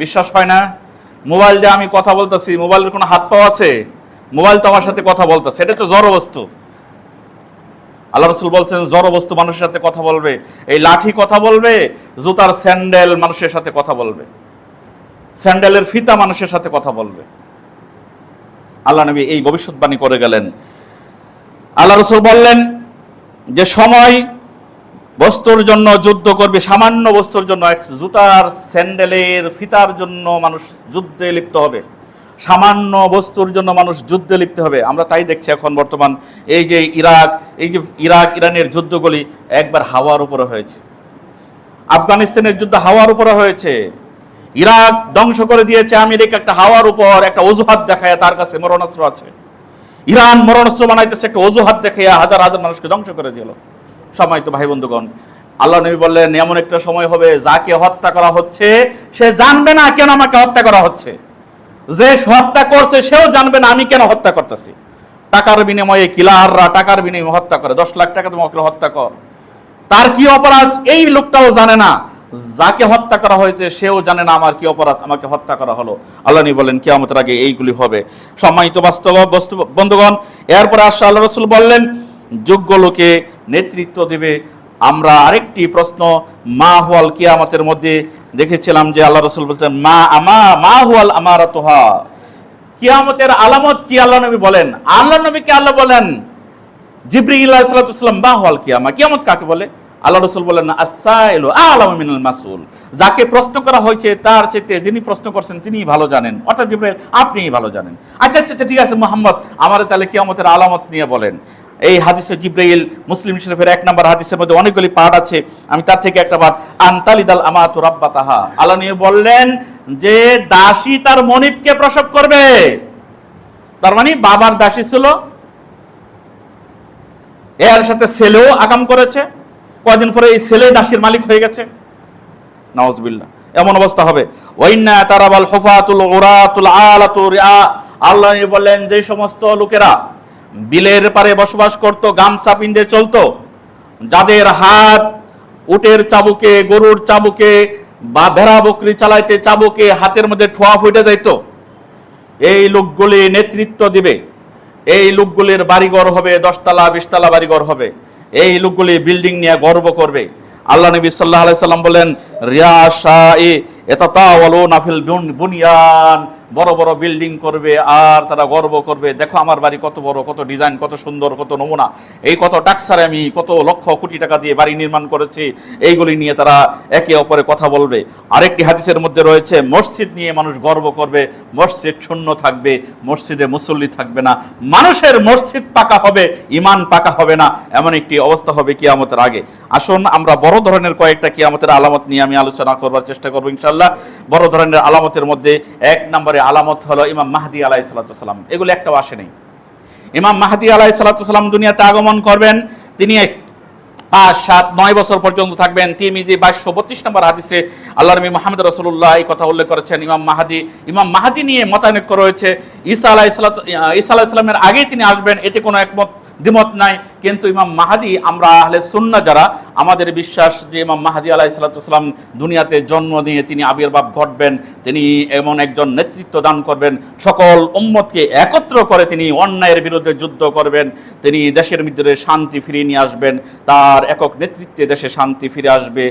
বিশ্বাস হয় না? মোবাইল দিয়ে আমি কথা বলতেছি, মোবাইলের কোনো হাত পাওয়া আছে? মোবাইল তো আমার সাথে কথা বলতেছে, এটা তো জড় বস্তু। আল্লাহ রসুল বলছেন জড় বস্তু মানুষের সাথে কথা বলবে, এই লাঠি কথা বলবে, জুতার স্যান্ডেল মানুষের সাথে কথা বলবে, স্যান্ডেলের ফিতা মানুষের সাথে কথা বলবে। আল্লাহ নবী এই ভবিষ্যৎবাণী করে গেলেন। আল্লাহ রসুল বললেন যে সময় বস্তুর জন্য যুদ্ধ করবে, সামান্য বস্তুর জন্য, এক জুতার স্যান্ডেলের ফিতার জন্য মানুষ যুদ্ধে লিপ্ত হবে, সামান্য বস্তুর জন্য মানুষ যুদ্ধে লিপ্ত হবে। আমরা তাই দেখছি এখন বর্তমান এই যে ইরাক ইরানের যুদ্ধগুলি একবার হাওয়ার উপরে হয়েছে, আফগানিস্তানের যুদ্ধ হাওয়ার উপরে হয়েছে, ইরাক ধ্বংস করে দিয়েছে আমেরিকা একটা হাওয়ার উপর একটা অজুহাত দেখায় তার কাছে মরণাস্ত্র আছে। ইরান মরণাস্ত্র বানাইতেছে একটা অজুহাত দেখাইয়া হাজার হাজার মানুষকে ধ্বংস করে দিল। সময় তো ভাই বন্ধুগণ, আল্লাহ নবী বললেন এমন একটা সময় হবে যাকে হত্যা করা হচ্ছে সে জানবে না কেন আমাকে হত্যা করা হচ্ছে, যে হত্যা করছে সেও জানবে না আমি কেন হত্যা করতেছি। টাকার বিনিময়ে কিলাররা টাকার বিনিময়ে হত্যা করে, 10 লাখ টাকা তুমি ওকে হত্যা কর, তার কি অপরাধ এই লোকটাও জানে না, যাকে হত্যা করা হয়েছে সেও জানে না আমার কি অপরাধ, আমাকে হত্যা করা হলো। আল্লাহ নবী বলেন কিয়ামতের আগে এইগুলি হবে। সম্মানিত বন্ধুগণ, এরপরে আসলে আল্লাহ রাসূল বললেন যোগ্য লোকে নেতৃত্ব দেবে। আমরা আরেকটি প্রশ্ন মা হুয়াল কিয়ামতের মধ্যে দেখেছিলাম যে আল্লাহ রাসূল বলছেন মা হুয়াল আমারাতুহা, কিয়ামতের আলামত কি আল্লাহ নবী বলেন। আল্লাহ নবীকে আল্লাহ বলেন জিবরিল আলাইহিস সালাম মা হুয়াল কিয়ামা, কিয়ামত কাকে বলে? আল্লাহ রাসূল বলেন আস-সাইলু আ'লামু মিনাল মাসউল, যাকে প্রশ্ন করা হয়েছে তার চেয়ে যিনি প্রশ্ন করছেন তিনিই ভালো জানেন, অর্থাৎ জিবরিল আপনিই ভালো জানেন। আচ্ছা ঠিক আছে মুহাম্মদ, আমারে তাহলে কিয়ামতের আলামত নিয়ে বলেন। এই হাদিসে জিবরাইল মুসলিম শরীফের 1 নম্বর হাদিসের মধ্যে অনেকগুলি পাঠ আছে, আমি তার থেকে একটা পাঠ আনতালিদাল আমাতু রাব্বাতাহা, আল্লাহ নবী বললেন যে দাসী তার মনিবকে প্রসব করবে। তার মানে বাবার দাসী ছিল, এর সাথে ছেলেও আগাম করেছে, কয়েকদিন পরে এই ছেলে দাসীর মালিক হয়ে গেছে, নাউজুবিল্লাহ। এমন অবস্থা হবে। ওয়াইন্না তারাবাল হুফাতুল উরাতুল আলাতু রিআ, আল্লাহ নবী বললেন যে সমস্ত লোকেরা বিলের পারে বসবাস করত, গামছা পিঁধে চলতো, যাদের হাত উটের চাবুকে, গরুর চাবুকে বা ভেড়া বকরি চালাইতে চাবুকে হাতের মধ্যে ঠোয়া ফুটে যাইতো, এই লোকগুলি নেতৃত্ব দিবে। এই লোকগুলির বাড়িঘর হবে 10 তলা 20 তলা বাড়িঘর হবে, এই লোকগুলি বিল্ডিং নিয়ে গর্ব করবে। আল্লাহ নবী সাল্লাল্লাহু আলাইহি সাল্লাম বলেন রিয়াশায়ে ইয়াতাতাওয়ালুনা ফিল বুনিয়ান, বড় বড় বিল্ডিং করবে আর তারা গর্ব করবে, দেখো আমার বাড়ি কত বড়, কত ডিজাইন, কত সুন্দর, কত নমুনা, এই কত টাকসারে আমি কত লক্ষ কোটি টাকা দিয়ে বাড়ি নির্মাণ করেছি, এইগুলি নিয়ে তারা একে অপরে কথা বলবে। আরেকটি হাদিসের মধ্যে রয়েছে মসজিদ নিয়ে মানুষ গর্ব করবে, মসজিদ শূন্য থাকবে, মসজিদে মুসল্লি থাকবে না, মানুষের মসজিদ পাকা হবে, ঈমান পাকা হবে না, এমন একটি অবস্থা হবে কিয়ামতের আগে। আসুন আমরা বড় ধরনের কয়েকটা কিয়ামতের আলামত নিয়ে আমি আলোচনা করবার চেষ্টা করব ইনশাআল্লাহ। বড় ধরনের আলামতের মধ্যে 1 নম্বরে আলামত হলো ইমাম মাহদী আলাইহিস সালাম। এগুলো একটাও আসেনি। ইমাম মাহদী আলাইহিস সালাম দুনিয়াতে আগমন করবেন, তিনি 5, 7, 9 বছর পর্যন্ত থাকবেন। তিরমিজি 2232 নম্বর হাদিসে আল্লাহ নবী মুহাম্মদ রাসূলুল্লাহ এই কথা উল্লেখ করেছেন। ইমাম মাহদী নিয়ে মতানৈক্য রয়েছে, ঈসা আলাইহিস সালামের আগেই তিনি আসবেন, এতে কোনো দ্বিমত নাই। কিন্তু ইমাম মাহদী, আমরা আহলে সুন্নাহ যারা, আমাদের বিশ্বাস যে ইমাম মাহদী আলাইহিস সালাম দুনিয়াতে জন্ম নিয়ে তিনি আবির্ভাব ঘটবেন, তিনি এমন একজন নেতৃত্ব দান করবেন, সকল উম্মতকে একত্র করে তিনি অন্যায়ের বিরুদ্ধে যুদ্ধ করবেন, তিনি দেশের মধ্যে শান্তি ফিরিয়ে নিয়ে আসবেন, তার একক নেতৃত্বে দেশে শান্তি ফিরে আসবে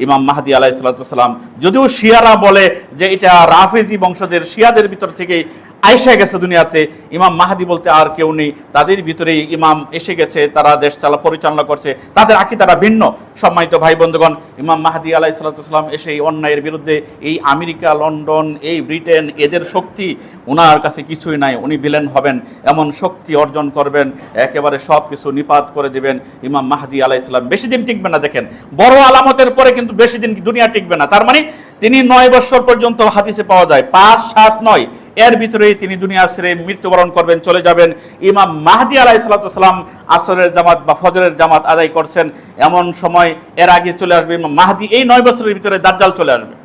ইমাম মাহদী আলাইহিস সালাম। যদিও শিয়ারা বলে যে এটা রাফেজি বংশধর, শিয়াদের ভিতর থেকে আইসা গেছে দুনিয়াতে, ইমাম মাহাদি বলতে আর কেউ নেই, তাদের ভিতরেই ইমাম এসে গেছে, তারা দেশ পরিচালনা করছে, তাদের আকীদাটা ভিন্ন। সম্মানিত ভাই বন্ধুগণ, ইমাম মাহাদি আলাইহিস সালাম এসে এই অন্যায়ের বিরুদ্ধে এই আমেরিকা, লন্ডন, এই ব্রিটেন, এদের শক্তি ওনার কাছে কিছুই নাই, উনি ভিলেন হবেন, এমন শক্তি অর্জন করবেন, একেবারে সব কিছু নিপাত করে দিবেন। ইমাম মাহাদি আলাইহিস সালাম বেশি দিন টিকবে না। দেখেন, বড় আলামতের পরে কিন্তু বেশি দিন দুনিয়া টিকবে না। তার মানে তিনি 9 বছর পর্যন্ত হাদিসে পাওয়া যায়, 5, 7, 9 এর ভিতরেই তিনি দুনিয়া ছেড়ে মৃত্যুবরণ করবেন, চলে যাবেন। ইমাম মাহদি আলাইহিস সালাম আসরের জামাত বা ফজরের জামাত আদায় করছেন, এমন সময় এর আগে চলে আসবে ইমাম মাহদি। এই 9 বছরের ভিতরে দাজ্জাল চলে আসবে।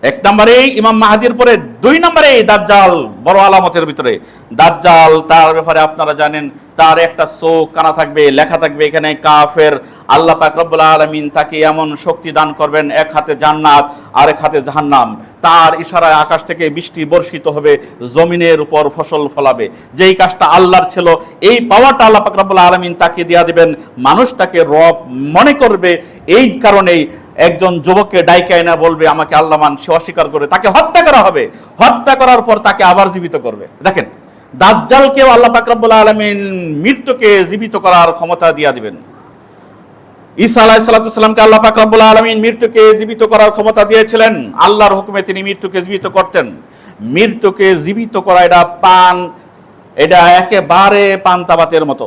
1 নম্বরে ইমাম মাহদির পরে 2 নম্বরে দাজ্জাল, বড় আলামতের ভিতরে দাজ্জাল। তার ব্যাপারে আপনারা জানেন, তার একটা চোখ কানা থাকবে, লেখা থাকবে এখানে কাফের। আল্লাহ পাক রব্বুল আলামিন তাকে এমন শক্তি দান করবেন, এক হাতে জান্নাত আর এক হাতে জাহান্নাম। তার ইশারায় আকাশ থেকে বৃষ্টি বর্ষিত হবে, জমিনের উপর ফসল ফলাবে। যেই কাজটা আল্লাহর ছিল, এই পাওয়ারটা আল্লাহ পাক রব্বুল আলামিন তাকে দিয়া দিবেন। মানুষ তাকে রব মনে করবে। এই কারণেই একজন যুবককে ডাইকায় না বলবে আমাকে আল্লাহ মান, সে অস্বীকার করে তাকে হত্যা করা হবে। হত্যা করার পর তাকে আবার জীবিত করবে। দেখেন, দাজ্জালকেও আল্লাহ পাক রব্বুল আলামিন মৃত্যুকে জীবিত করার ক্ষমতা দিয়া দিবেন। ঈসা আলাইহিস সালামকে আল্লাহ পাক রব্বুল আলামিন মৃত্যুকে জীবিত করার ক্ষমতা দিয়েছিলেন। আল্লাহর হুকুমে তিনি মৃত্যুকে জীবিত করতেন। মৃত্যুকে জীবিত করা এটা একেবারে পান্তাবাতের মতো।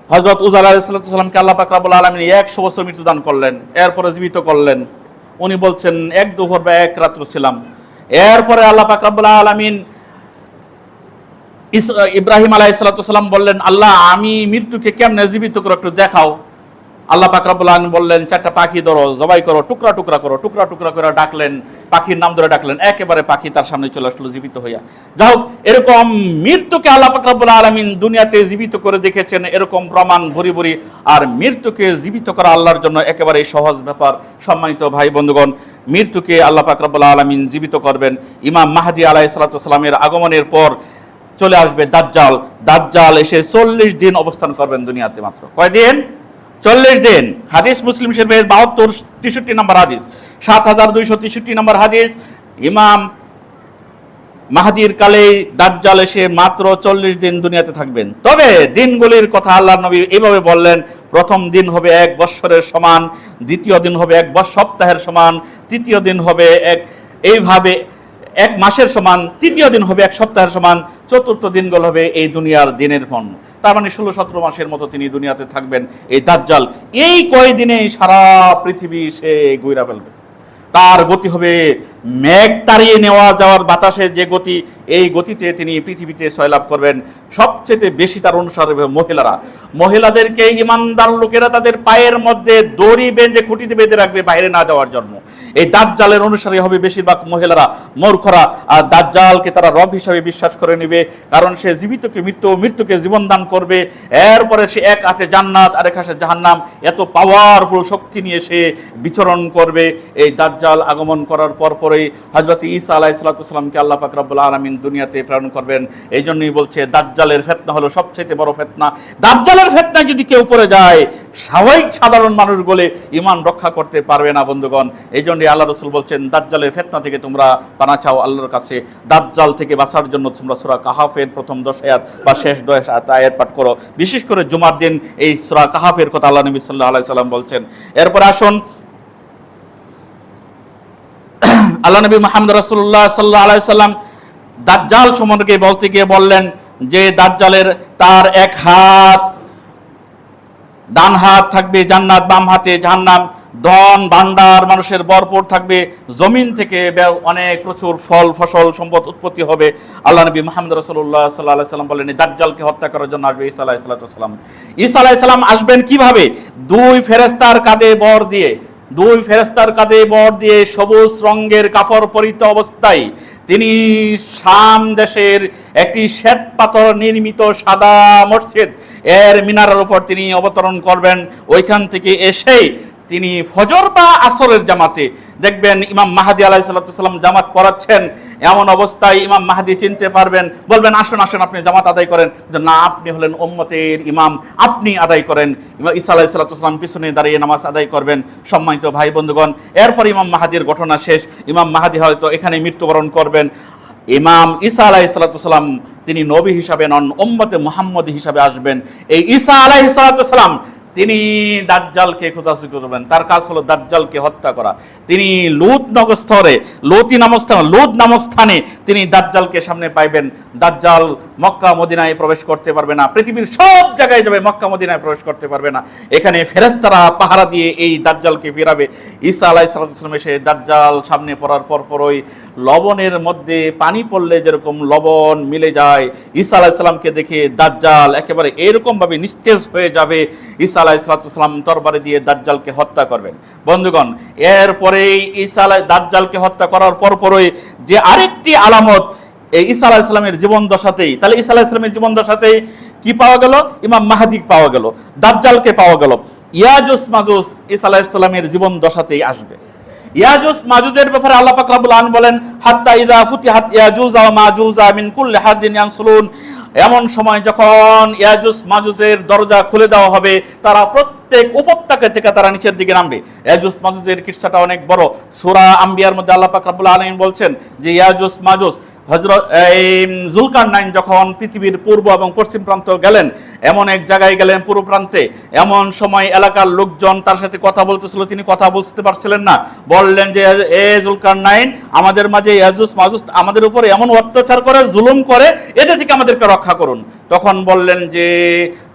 হযরত উযার আলাইহিস সালামকে আল্লাহ পাক রব্বুল আলামিন 100 বছর মৃত্যুদান করলেন, এরপরে জীবিত করলেন। উনি বলছেন 1 দুপুর বা 1 রাত্র ছিলাম। এরপরে আল্লাহ পাক রব্বুল আলামিন ইব্রাহিম আলাইহিস সালাম বললেন, আল্লাহ আমি মৃত্যুকে কেমনে জীবিত করে একটু দেখাও। আল্লাহ পাক রব্বুল আলামিন বললেন, 4টা পাখি ধরো, জবাই করো, টুকরা টুকরা করো। টুকরা টুকরা করে ডাকলেন, পাখির নাম ধরে ডাকলেন, একেবারে পাখি তার সামনে চলে আসলো জীবিত হইয়া। যাই হোক, এরকম মৃত্যুকে আল্লাহ পাক রব্বুল আলামিন দুনিয়াতে জীবিত করে দেখেছেন, এরকম প্রমাণ ভরি ভরি। আর মৃত্যুকে জীবিত করা আল্লাহর জন্য একেবারে সহজ ব্যাপার। সম্মানিত ভাই বন্ধুগণ, মৃত্যুকে আল্লাহ পাক রব্বুল আলামিন জীবিত করবেন। ইমাম মাহদি আলাইহিস সালামের আগমনের পর চলে আসবে দাজ্জাল। দাজ্জাল এসে 40 দিন অবস্থান করবেন দুনিয়াতে। মাত্র কয়দিন? 40 দিন। হাদিস মুসলিম শরীফের 72-63 নম্বর হাদিস, 7263 নম্বর হাদিস। ইমাম মাহদির কালে দাজ্জাল এসে মাত্র 40 দিন দুনিয়াতে থাকবেন। তবে দিনগুলির কথা আল্লাহর নবী এইভাবে বললেন, প্রথম দিন হবে 1 বৎসরের সমান, দ্বিতীয় দিন হবে 1 সপ্তাহের সমান, তৃতীয় দিন হবে এইভাবে 1 মাসের সমান, তৃতীয় দিন হবে 1 সপ্তাহের সমান, চতুর্থ দিনগুলো হবে এই দুনিয়ার দিনের ফন। তার মানে 16-17 মাসের মতো তিনি দুনিয়াতে থাকবেন এই দাজ্জাল। এই কয়দিনে সারা পৃথিবী সে ঘুরে ফেলবে। তার গতি হবে মেঘ তাড়িয়ে নেওয়া যাওয়ার বাতাসে যে গতি, এই গতিতে তিনি পৃথিবীতে সয়লাভ করবেন। সবচেয়ে বেশি তার অনুসার হবে মহিলারা। মহিলাদেরকে ইমানদার লোকেরা তাদের পায়ের মধ্যে দড়ি বেঁধে, খুঁটিতে বেঁধে রাখবে বাইরে না যাওয়ার জন্য। এই দাজ্জালের অনুসারী হবে বেশিরভাগ মহিলারা, মূর্খরা। আর দাজ্জালকে তারা রব হিসাবে বিশ্বাস করে নেবে, কারণ সে জীবিতকে মৃত্যু, মৃত্যুকে জীবন দান করবে। এরপরে সে এক হাতে জান্নাত আর এক হাতে জাহান্নাম, এত পাওয়ারফুল শক্তি নিয়ে সে বিচরণ করবে। এই দাজ্জাল আগমন করার পরেই হযরত ঈসা আলাইহিস সালামকে আল্লাহ পাক রব্বুল আলামিন দুনিয়াতে প্রেরণ করবেন। এই জন্যই বলছে দাজ্জালের ফিতনা হলো সবচেয়ে বড় ফিতনা। দাজ্জালের ফিতনায় যদি কেউ পড়ে যায়, স্বাভাবিক সাধারণ মানুষগুলো ঈমান রক্ষা করতে পারবে না বন্ধুগণ। এই জন্যই আল্লাহ রাসূল বলছেন, দাজ্জালের ফিতনা থেকে তোমরা পানা চাও আল্লাহর কাছে। দাজ্জাল থেকে বাঁচার জন্য তোমরা সূরা কাহাফের প্রথম 10 আয়াত বা শেষ 10 আয়াত পাঠ করো। বিশেষ করে জুমার দিন এই সূরা কাহাফের কথা আল্লাহ নবী সাল্লাল্লাহু আলাইহি সাল্লাম বলছেন। এরপর আসুন, আল্লাহ নবী মুহাম্মদ রাসূলুল্লাহ সাল্লাল্লাহু আলাইহি সাল্লাম দাজ্জাল সম্পর্কে বলতে গিয়ে বললেন যে দাজ্জালের তার 1 হাত, ডান হাত থাকবে জান্নাত, বাম হাতে জাহান্নাম। ধন ভান্ডার মানুষের ভরপুর থাকবে, জমিন থেকে অনেক প্রচুর ফল ফসল সম্পদ উৎপত্তি হবে। আল্লাহ নবী মুহাম্মদ রাসূলুল্লাহ সাল্লাল্লাহু আলাইহি সাল্লাম বলেন, দাজ্জালকে হত্যা করার জন্য আসবে ঈসা আলাইহিস সালাম। ঈসা আলাইহিস সালাম আসবেন কিভাবে? 2 ফেরেশতার কাঁধে বর দিয়ে, 2 ফেরেশতার কাঁধে বর দিয়ে সবুজ রঙের কাপড় পরিহিত অবস্থায় তিনি শাম দেশের একটি শ্বেত পাথর নির্মিত সাদা মসজিদ এর মিনারের উপর তিনি অবতরণ করবেন। ওইখান থেকে এসে তিনি ফজর বা আসরের জামাতে দেখবেন ইমাম মাহদী আলাইহিস সালাম জামাত পড়াচ্ছেন। এমন অবস্থায় ইমাম মাহদী চিনতে পারবেন, বলবেন আসুন আসুন আপনি জামাত আদায় করেন, যে না আপনি হলেন উম্মতের ইমাম, আপনি আদায় করেন। ঈসা আলাইহিস সালাম পিছনে দাঁড়িয়ে নামাজ আদায় করবেন। সম্মানিত ভাই বন্ধুগণ, এরপর ইমাম মাহদীর ঘটনা শেষ। ইমাম মাহদী হয়তো এখানে মৃত্যুবরণ করবেন। ইমাম ঈসা আলাইহিস সালাম তিনি নবী হিসাবে নন, উম্মতে মুহাম্মদী হিসাবে আসবেন। এই ঈসা আলাইহিস সালাম তিনি দাজ্জালকে খোঁজাখুঁজি করবেন। তার কাজ হলো দাজ্জালকে হত্যা করা। তিনি লুদ নামক স্থানে তিনি দাজ্জালকে সামনে পাইবেন। দাজ্জাল মক্কা মদিনায় প্রবেশ করতে পারবে না, পৃথিবীর সব জায়গায় যাবে, মক্কা মদিনায় প্রবেশ করতে পারবে না। এখানে ফেরেশতারা পাহারা দিয়ে এই দাজ্জালকে ফিরাবে। ঈসা আলাইহিস সালাম এসে দাজ্জাল সামনে পড়ার পরপরই লবণের মধ্যে পানি পড়লে যেরকম লবণ মিলে যায়, ঈসা আলাইহিস সালামকে দেখে দাজ্জাল একেবারে এরকম ভাবে নিস্তেজ হয়ে যাবে। ঈসা আলাইহিস সালাম তরবারি দিয়ে দাজ্জালকে হত্যা করবেন। বন্ধুগণ, এরপরেই দাজ্জালকে হত্যা করার পরপরই যে আরেকটি আলামত এই ঈসা আলাইহিস সালামের জীবন দশাতেই, তাহলে ঈসা আলাইহিস সালামের জীবন দশাতেই কি পাওয়া গেল? ইমাম মাহদী পাওয়া গেল, দাজ্জালকে পাওয়া গেল। ইয়াজুজ মাজুজ ঈসা আলাইহিস সালামের জীবন দশাতেই আসবে। ইয়াজুজ মাজুজের ব্যাপারে আল্লাহ পাক রব্বুল আলামিন বলেন, হাত্তা ইযা ফুতিহাত ইয়াজুজ ওয়া মাজুজ মিন কুল্লি হাদিন ইয়ানসুলুন, এমন সময় যখন ইয়াজুজ মাজুজের দরজা খুলে দেওয়া হবে, তারা প্রত্যেক উপত্যকা থেকে তারা নিচের দিকে নামবে। ইয়াজুজ মাজুজের কিসসাটা অনেক বড়। সূরা আম্বিয়ার মধ্যে আল্লাহ পাক রব্বুল আলামিন বলছেন যে ইয়াজুজ মাজুজ হযরত যুলকারনাইন যখন পৃথিবীর পূর্ব এবং পশ্চিম প্রান্ত গেলেন, এমন এক জায়গায় গেলেন পূর্ব প্রান্তে, এমন সময় এলাকার লোকজন তার সাথে কথা বলতেছিল, তিনি কথা বুঝতে পারছিলেন না। বললেন যে এ যুলকারনাইন, আমাদের মাঝে ইয়াজুজ মাজুজ আমাদের উপরে এমন অত্যাচার করে, জুলুম করে, এদের থেকে আমাদেরকে রক্ষা করুন। তখন বললেন যে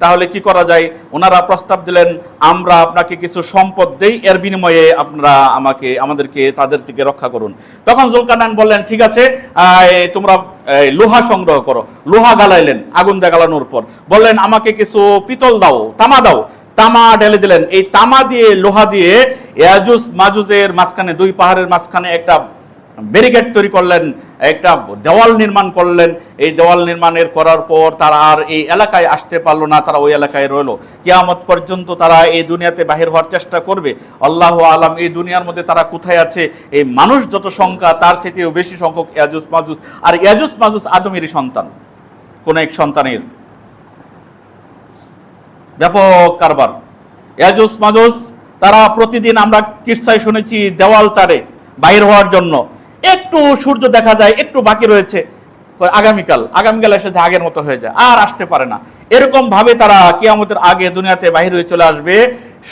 তাহলে কি করা যায়? ওনারা প্রস্তাব দিলেন, আমরা আপনাকে কিছু সম্পদ দেই, এর বিনিময়ে আপনারা আমাদেরকে তাদের থেকে রক্ষা করুন। তখন যুলকারনাইন বললেন ঠিক আছে, তোমরা লোহা সংগ্রহ করো। লোহা গালাইলেন আগুন দিয়ে গালানোর পর, বললেন আমাকে কিছু পিতল দাও, তামা দাও। তামা ঢেলে দিলেন। এই তামা দিয়ে, লোহা দিয়ে ইয়াজুজ মাজুজের মাঝখানে, দুই পাহাড়ের মাঝখানে একটা ব্যারিকেড তৈরি করলেন, একটা দেওয়াল নির্মাণ করলেন। এই দেওয়াল নির্মাণের করার পর তারা আর এই এলাকায় আসতে পারলো না, তারা ওই এলাকায় রইল। কিয়ামত পর্যন্ত তারা এই দুনিয়াতে বাহির হওয়ার চেষ্টা করবে। আল্লাহু আলাম এই দুনিয়ার মধ্যে তারা কোথায় আছে। এই মানুষ যত সংখ্যা, তার চেয়েও বেশি সংখ্যক ইয়াজুজ মাজুজ। আর ইয়াজুজ মাজুজ আদমেরই সন্তান, কোন এক সন্তানের ব্যাপক কারবার। ইয়াজুজ মাজুজ তারা প্রতিদিন আমরা কিসসায় শুনেছি দেওয়াল চাড়ে বাহির হওয়ার জন্য। একটু সূর্য দেখা যায়, একটু বাকি রয়েছে, আগামীকাল এসে আগের মতো হয়ে যায়, আর আসতে পারে না। এরকম ভাবে তারা কিয়ামতের আগে দুনিয়াতে বাহির হয়ে চলে আসবে।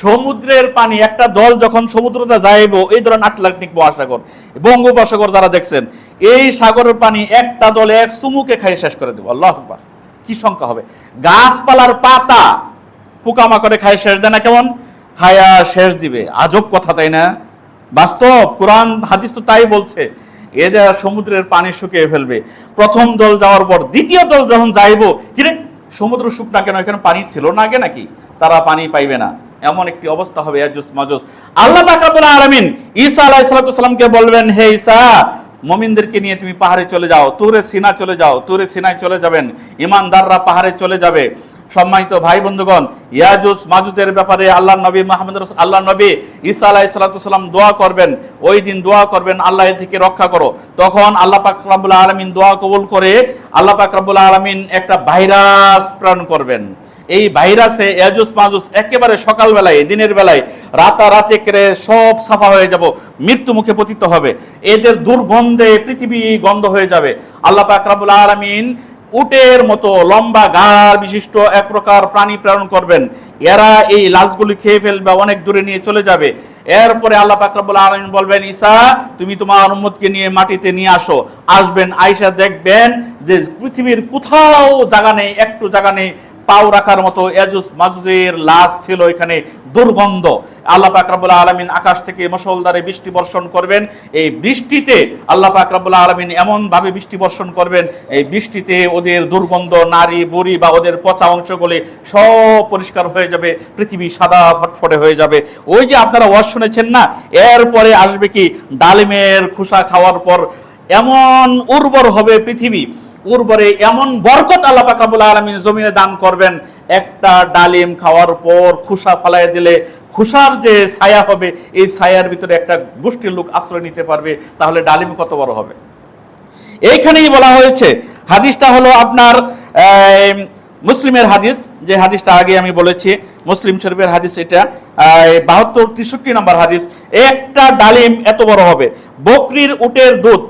সমুদ্রের পানি, একটা দল যখন সমুদ্রটা যাইব, এই ধরেন আটলান্টিক মহাসাগর, বঙ্গোপসাগর যারা দেখছেন, এই সাগরের পানি একটা দলে এক চুমুকে খাই শেষ করে দেবো। আল্লাহু আকবার, কি সংখ্যা হবে! গাছপালার পাতা পোকামাকড়ে খাই শেষ দেয় না, কেমন খায়া শেষ দিবে। আজব কথা, তাই না? বাস্তব, কোরআন হাদিস তো তাই বলছে। এদের সমুদ্রের পানি শুকিয়ে ফেলবে। প্রথম দল যাওয়ার পর দ্বিতীয় দল যখন যাইব, কিরে সমুদ্র শুকনা কেন, এখানে পানি ছিল না আগে নাকি? তারা পানি পাইবে না। এমন একটি অবস্থা হবে ইয়াজুজ মাজুজ। আল্লাহ পাক রব্বুল আলামিন ঈসা আলাইহিস সালামকে বলবেন, হে ঈসা, মুমিনদেরকে নিয়ে তুমি পাহাড়ে চলে যাও, তুরে সিনা চলে যাও। তুরে সিনায় চলে যাবেন, ঈমানদাররা পাহাড়ে চলে যাবে। সম্মানিত ভাই বন্ধুগণ, ইয়াজুজ মাজুজের ব্যাপারে আল্লাহ নবী ঈসা আলাইহিস সালাম দোয়া করবেন। ওই দিন দোয়া করবেন, আল্লাহ এ থেকে রক্ষা করো। তখন আল্লাহ পাক রব্বুল আলামিন দোয়া কবুল করে আল্লাহ পাক রব্বুল আলামিন একটা ভাইরাস প্রেরণ করবেন। এই ভাইরাসে ইয়াজুজ মাজুজ একেবারে সকালবেলায়, দিনের বেলায় রাতারাতি করে সব সাফা হয়ে যাব, মৃত্যু মুখে পতিত হবে। এদের দুর্গন্ধে পৃথিবী গন্ধ হয়ে যাবে। আল্লাহ পাক রব্বুল আলামিন উটের মতো লম্বা গাড় বিশিষ্ট এক প্রকার প্রাণী প্রেরণ করবেন। এরা এই লাশগুলি খেয়ে ফেলবে, অনেক দূরে নিয়ে চলে যাবে। এরপরে আল্লাহ পাক রব্বুল আলামিন বলবেন, ঈসা তুমি তোমার উম্মতকে নিয়ে মাটিতে নিয়ে আসো। আসবেন, আয়েশা দেখবেন যে পৃথিবীর কোথাও জায়গা নেই, একটু জায়গা নেই পাও রাখার মতো ইয়াজুজ মাজুজের লাশ ছিল এখানে, দুর্গন্ধ। আল্লাহ পাক রব্বুল আলামিন আকাশ থেকে মুষলধারে বৃষ্টি বর্ষণ করবেন। এই বৃষ্টিতে আল্লাহ পাক রব্বুল আলামিন এমন ভাবে বৃষ্টি বর্ষণ করবেন, এই বৃষ্টিতে ওদের দুর্গন্ধ, নারী বুড়ি বা ওদের পচা অংশগুলি সব পরিষ্কার হয়ে যাবে, পৃথিবী সাদা ফটফটে হয়ে যাবে। ওই যে আপনারা ওয়াজ শুনেছেন না, এরপরে আসবে কি, ডালিমের খোসা খাওয়ার পর এমন উর্বর হবে পৃথিবী, উর্বরে এমন বরকত আল্লাহ পাক রব্বুল আলামিন জমিনে দান করবেন, একটা ডালিম খাওয়ার পর খোসা ফালাই দিলে খোসার যে ছায়া হবে, এই ছায়ার ভিতরে একটা গোষ্ঠীর লোক আশ্রয় নিতে পারবে, তাহলে ডালিম কত বড় হবে। এইখানেই বলা হয়েছে, হাদিসটা হলো আপনার মুসলিমের হাদিস, যে হাদিসটা আগে আমি বলেছি মুসলিম শরীফের হাদিস, এটা 72-63 নম্বর হাদিস। একটা ডালিম এত বড় হবে।